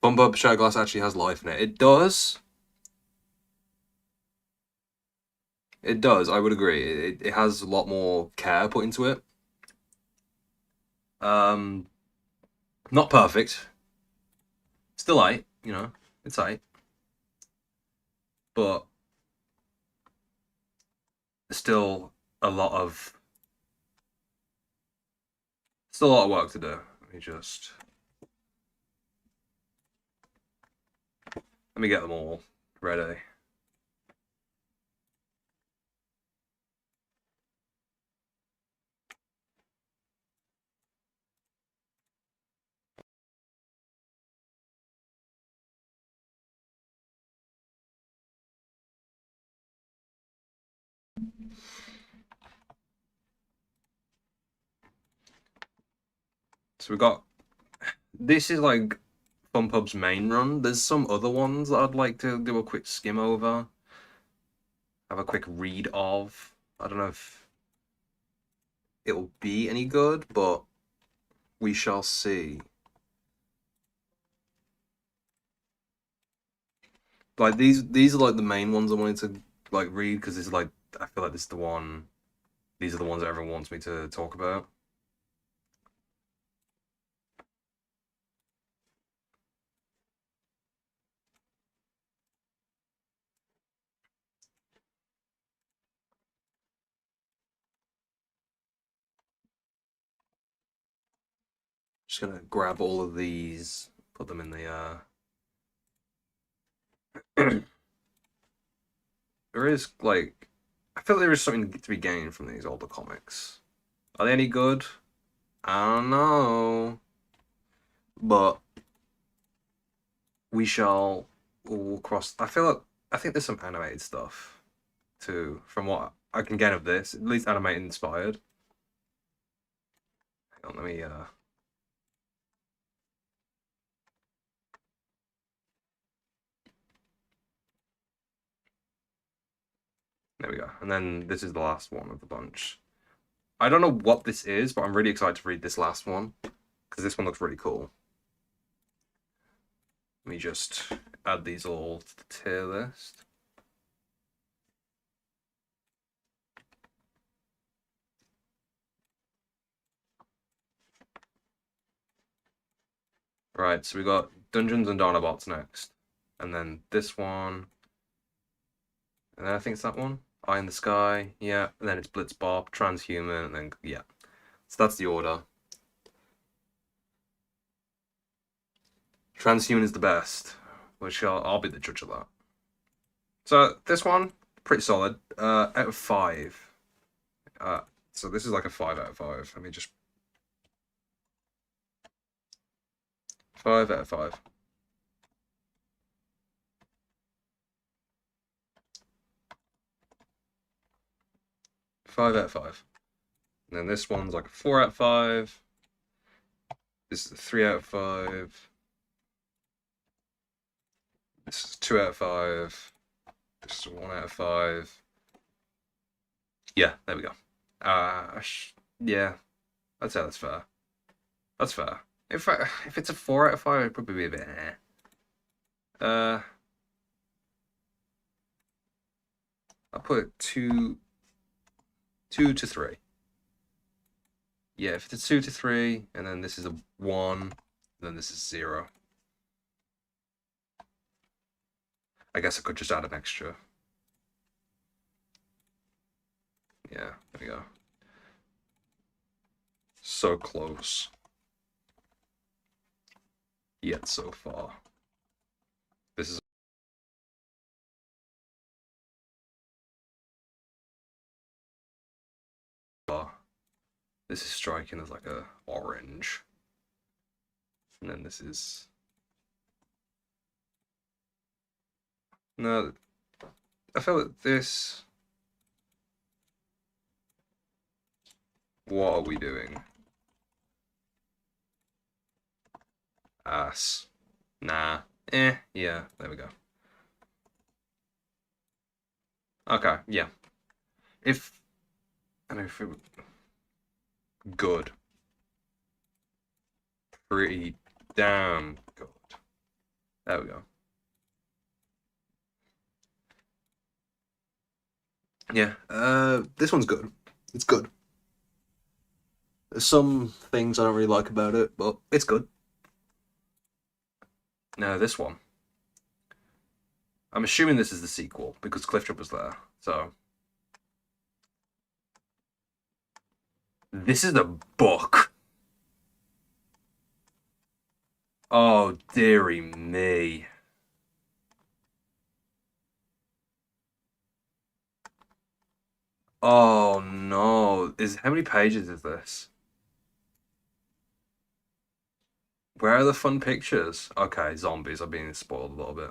Bumbub Shattered Glass actually has life in it. It does. It does, I would agree. It has a lot more care put into it. Not perfect. Still aight, you know, it's aight. But still a lot of work to do. Let me get them all ready. So we got, this is like FunPub's main run. There's some other ones that I'd like to do a quick skim over. Have a quick read of. I don't know if it'll be any good, but we shall see. Like these are like the main ones I wanted to like read because it's like I feel like this is the one. These are the ones that everyone wants me to talk about. Just gonna grab all of these, put them in the there is like I feel there is something to be gained from these older comics. Are they any good? I don't know. But we shall all cross. I think there's some animated stuff too, from what I can get of this. At least animated inspired. Hang on, let me there we go. And then this is the last one of the bunch. I don't know what this is, but I'm really excited to read this last one because this one looks really cool. Let me just add these all to the tier list. Right, so we got Dungeons and Dinobots next. And then this one. And then I think it's that one. Eye in the Sky, yeah. And then it's Blitzbop, Transhuman, and then, yeah. So that's the order. Transhuman is the best, which I'll be the judge of that. So this one, pretty solid. Out of 5. So this is like a 5 out of 5. Let me just 5 out of 5. Five out of 5. And then this one's like a 4 out of 5. This is a 3 out of 5. This is 2 out of 5. This is 1 out of 5. Yeah, there we go. Yeah, I'd say that's fair. That's fair. If it's a 4 out of 5, it'd probably be a bit I'll put 2 to 3. Yeah, if it's a 2 to 3, and then this is a 1, then this is 0. I guess I could just add an extra. Yeah, there we go. So close. Yet so far. This is this is striking as like a orange. And then this is no, I feel like this. What are we doing? Ass. Nah. Yeah, there we go. Okay, yeah. I mean, if it, good. Pretty damn good. There we go. Yeah, this one's good. It's good. There's some things I don't really like about it, but it's good. No, this one. I'm assuming this is the sequel because Clifford was there. So this is a book. Oh, dearie me. Oh no. How many pages is this? Where are the fun pictures? Okay, zombies are being spoiled a little bit.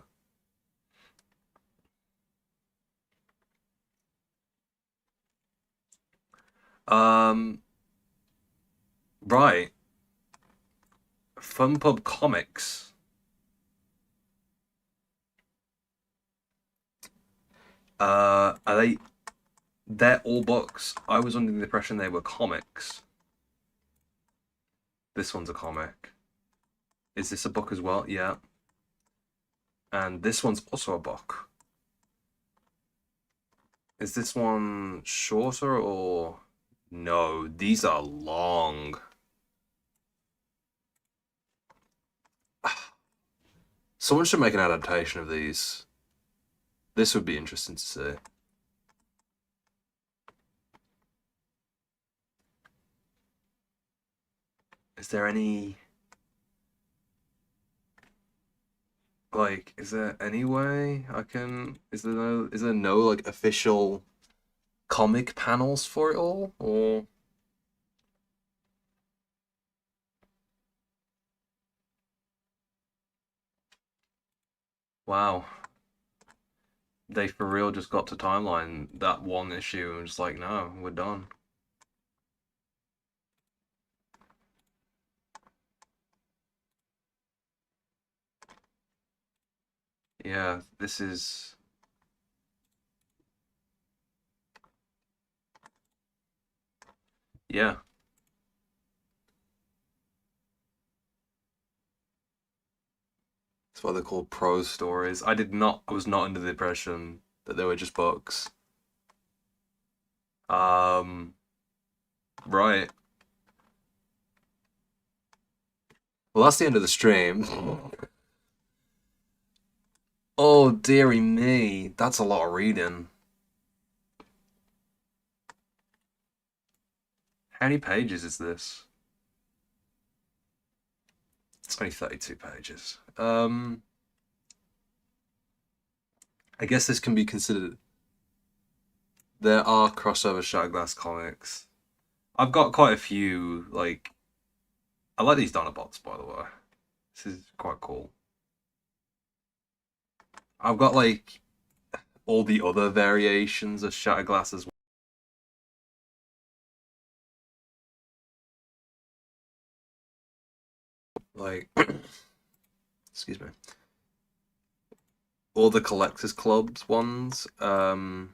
Right. FunPub Comics. Are they? They're all books. I was under the impression they were comics. This one's a comic. Is this a book as well? Yeah. And this one's also a book. Is this one shorter or no? These are long. Someone should make an adaptation of these. This would be interesting to see. Is there any Like, is there any way I can? Is there no like official comic panels for it all, or? Wow, they for real just got to timeline that one issue and just like, no, we're done. Yeah, this is. Yeah. That's why they're called prose stories. I was not under the impression that they were just books. Um, right. Well, that's the end of the stream. Oh, dearie me. That's a lot of reading. How many pages is this? It's only 32 pages. I guess this can be considered. There are crossover Shotglass comics. I've got quite a few, like. I like these Dinobots, by the way. This is quite cool. I've got, like, all the other variations of Shatterglass as well. Like, excuse me. All the Collectors Clubs ones. I've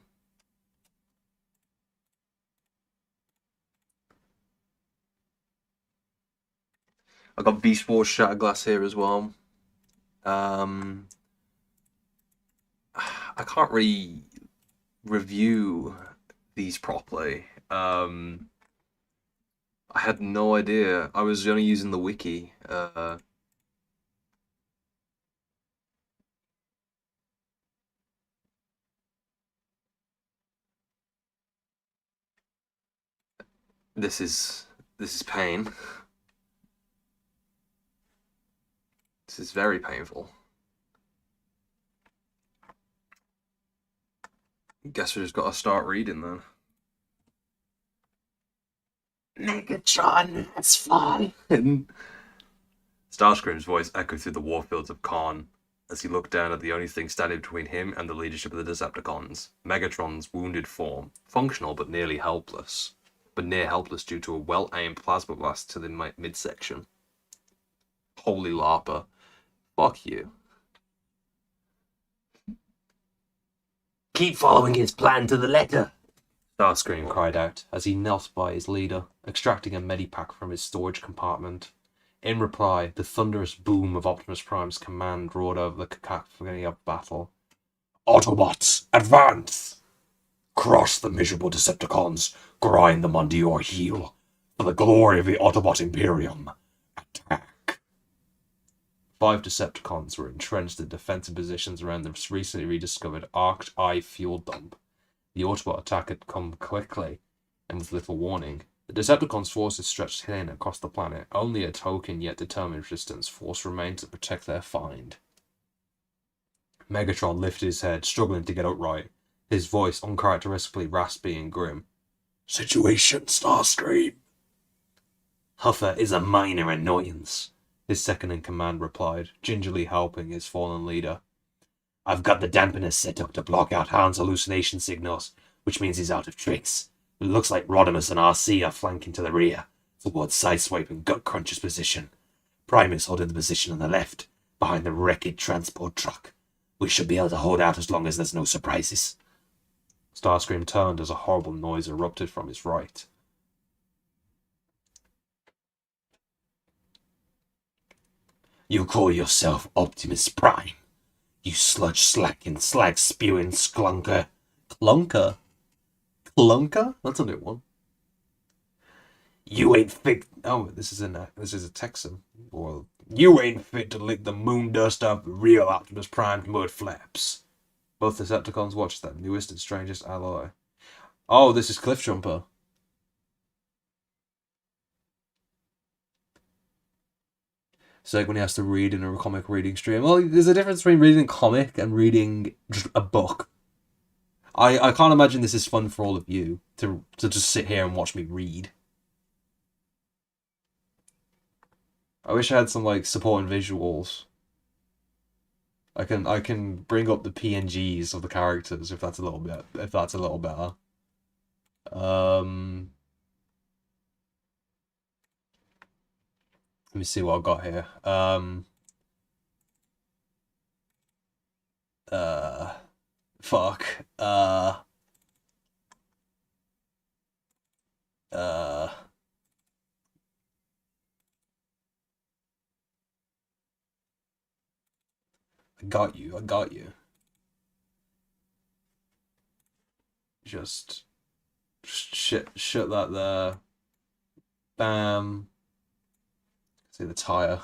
got Beast Wars Shatterglass here as well. I can't really review these properly. I had no idea. I was only using the wiki. This is pain. This is very painful. Guess we just got to start reading then. Megatron, that's fine. Starscream's voice echoed through the warfields of Karn as he looked down at the only thing standing between him and the leadership of the Decepticons, Megatron's wounded form, functional but near helpless due to a well-aimed plasma blast to the midsection. Holy larper. Fuck you. Keep following his plan to the letter. Starscream cried out as he knelt by his leader, extracting a medipack from his storage compartment. In reply, the thunderous boom of Optimus Prime's command roared over the cacophony of battle. Autobots, advance! Crush the miserable Decepticons, grind them under your heel, for the glory of the Autobot Imperium. Attack! 5 Decepticons were entrenched in defensive positions around the recently rediscovered Arced Eye fuel dump. The Autobot attack had come quickly, and with little warning. The Decepticons' forces stretched thin across the planet. Only a token yet determined resistance force remained to protect their find. Megatron lifted his head, struggling to get upright, his voice uncharacteristically raspy and grim. Situation, Starscream. Huffer is a minor annoyance, his second-in-command replied, gingerly helping his fallen leader. I've got the dampeners set up to block out Han's hallucination signals, which means he's out of tricks. It looks like Rodimus and RC are flanking to the rear, towards Sideswipe and Gut Cruncher's position. Prime is holding the position on the left, behind the wrecked transport truck. We should be able to hold out as long as there's no surprises. Starscream turned as a horrible noise erupted from his right. You call yourself Optimus Prime? You sludge-slacking, slag-spewing sklunker. Clunker? Clunker? That's a new one. You ain't fit. Oh, this is a Texan. Well, you ain't fit to lick the moon dust off the real Optimus Prime's mud flaps. Both Decepticons watched their newest and strangest ally. Oh, this is Cliffjumper. It's like when he has to read in a comic reading stream. Well, there's a difference between reading a comic and reading just a book. I can't imagine this is fun for all of you to just sit here and watch me read. I wish I had some like supporting visuals. I can bring up the PNGs of the characters if that's a little better. Let me see what I've got here. Fuck. I got you. Just shut that there. Bam. See the tire.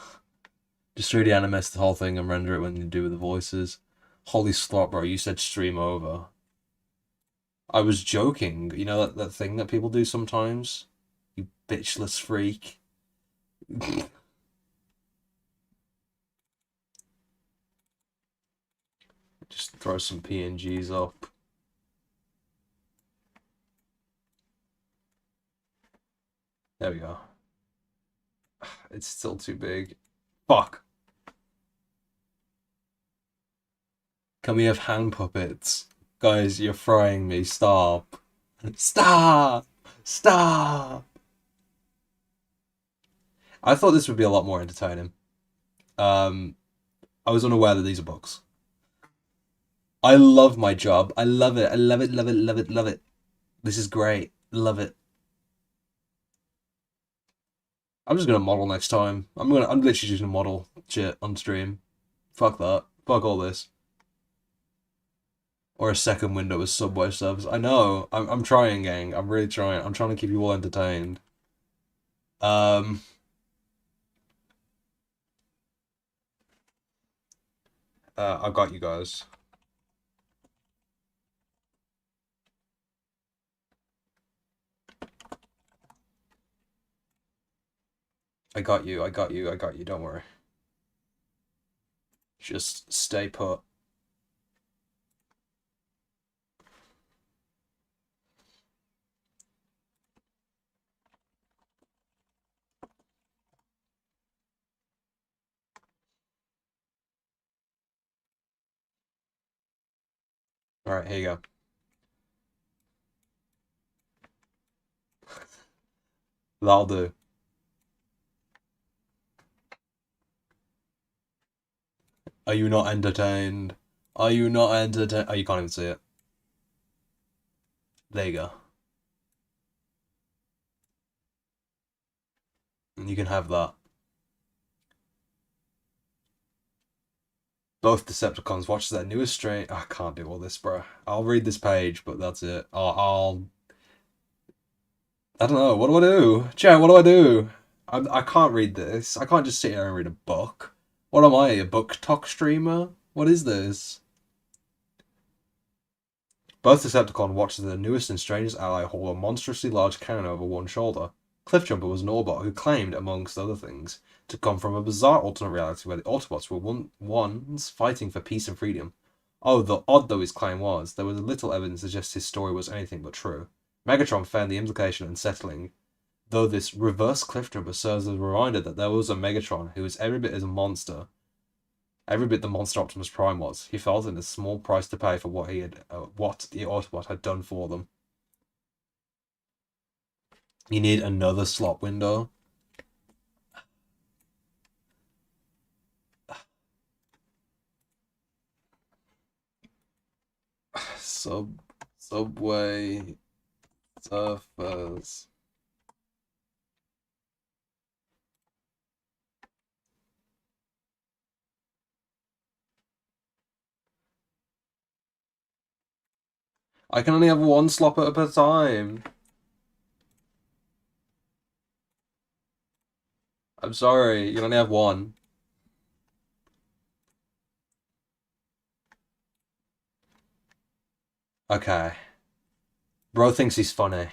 Just 3D animate the whole thing and render it when you do with the voices. Holy slot, bro, you said stream over. I was joking. You know that thing that people do sometimes? You bitchless freak. Just throw some PNGs up. There we go. It's still too big. Fuck. Can we have hand puppets? Guys, you're frying me. Stop. Stop! Stop! I thought this would be a lot more entertaining. I was unaware that these are books. I love my job. I love it. I love it, love it, love it, love it. This is great. Love it. I'm just gonna model next time. I'm literally just gonna model shit on stream. Fuck that. Fuck all this. Or a second window with Subway subs. I know. I'm trying, gang. I'm really trying. I'm trying to keep you all entertained. I got you guys. I got you. Don't worry. Just stay put. Alright, here you go. That'll do. Are you not entertained? Are you not entertained? Oh, you can't even see it. There you go. And you can have that. Both Decepticons watch their newest strain. I can't do all this, bro. I'll read this page, but that's it. I don't know. What do I do? Chat, what do I do? I can't read this. I can't just sit here and read a book. What am I, a book talk streamer? What is this? Both Decepticon watched the newest and strangest ally haul a monstrously large cannon over one shoulder. Cliffjumper was an Autobot who claimed, amongst other things, to come from a bizarre alternate reality where the Autobots were once fighting for peace and freedom. Oh, odd though his claim was, there was little evidence to suggest his story was anything but true. Megatron found the implication unsettling, though this reverse Cliffjumper serves as a reminder that there was a Megatron who was every bit as a monster, every bit the monster Optimus Prime was. He felt it a small price to pay for what the Autobot had done for them. You need another slot window. Subway Surfers. I can only have one slop at a time. I'm sorry, you only have one. Okay. Bro thinks he's funny.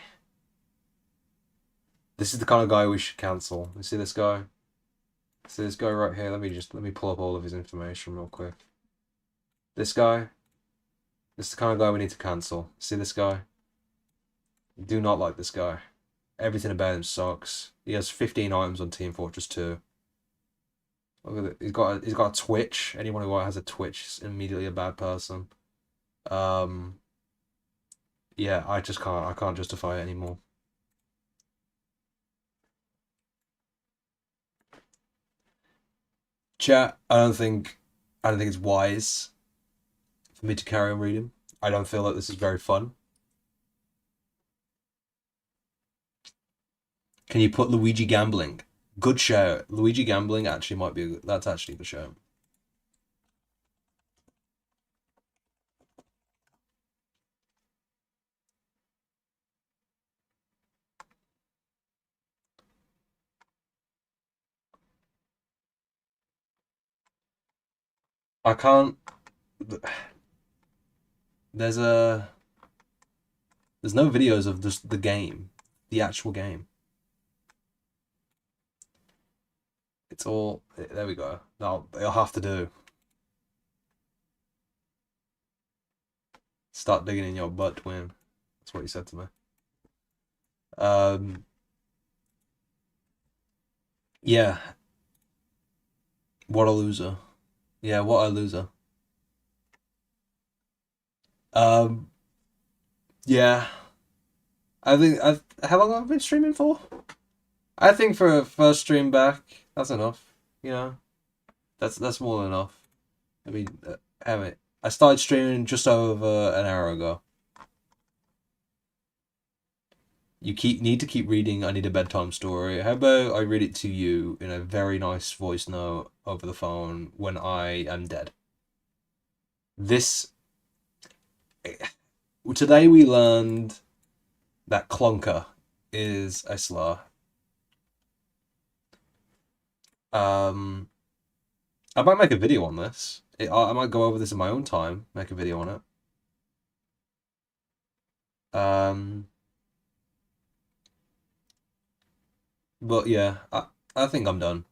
This is the kind of guy we should cancel. You see this guy? So this guy right here, let me pull up all of his information real quick. This guy, this is the kind of guy we need to cancel. See this guy? Do not like this guy. Everything about him sucks. He has 15 items on Team Fortress 2. Look at it. He's got a Twitch. Anyone who has a Twitch is immediately a bad person. Yeah, I can't justify it anymore. Chat, I don't think it's wise for me to carry on reading. I don't feel like this is very fun. Can you put Luigi Gambling? Good show. Luigi Gambling actually might be that's actually the show. I can't. There's no videos of just the game, the actual game. It's all there. We go. Now it'll have to do. Start digging in your butt, twin. That's what he said to me. Yeah. What a loser. Yeah, what a loser. Yeah. I think how long have I been streaming for? I think for a first stream back, that's enough. You know, that's more than enough. I mean, I started streaming just over an hour ago. You need to keep reading. I need a bedtime story. How about I read it to you in a very nice voice note over the phone when I am dead? Today we learned that Clonker is a slur. I might make a video on this. I might go over this in my own time, make a video on it. But yeah, I think I'm done.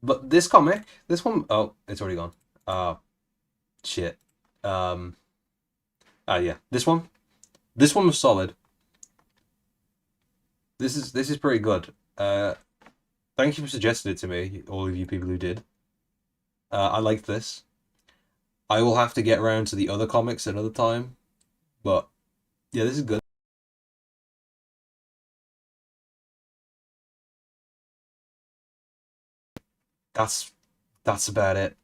But this comic, this one, oh, it's already gone. Shit. Yeah, this one was solid. This is pretty good. Thank you for suggesting it to me, all of you people who did. I liked this. I will have to get around to the other comics another time, but yeah, this is good. That's about it.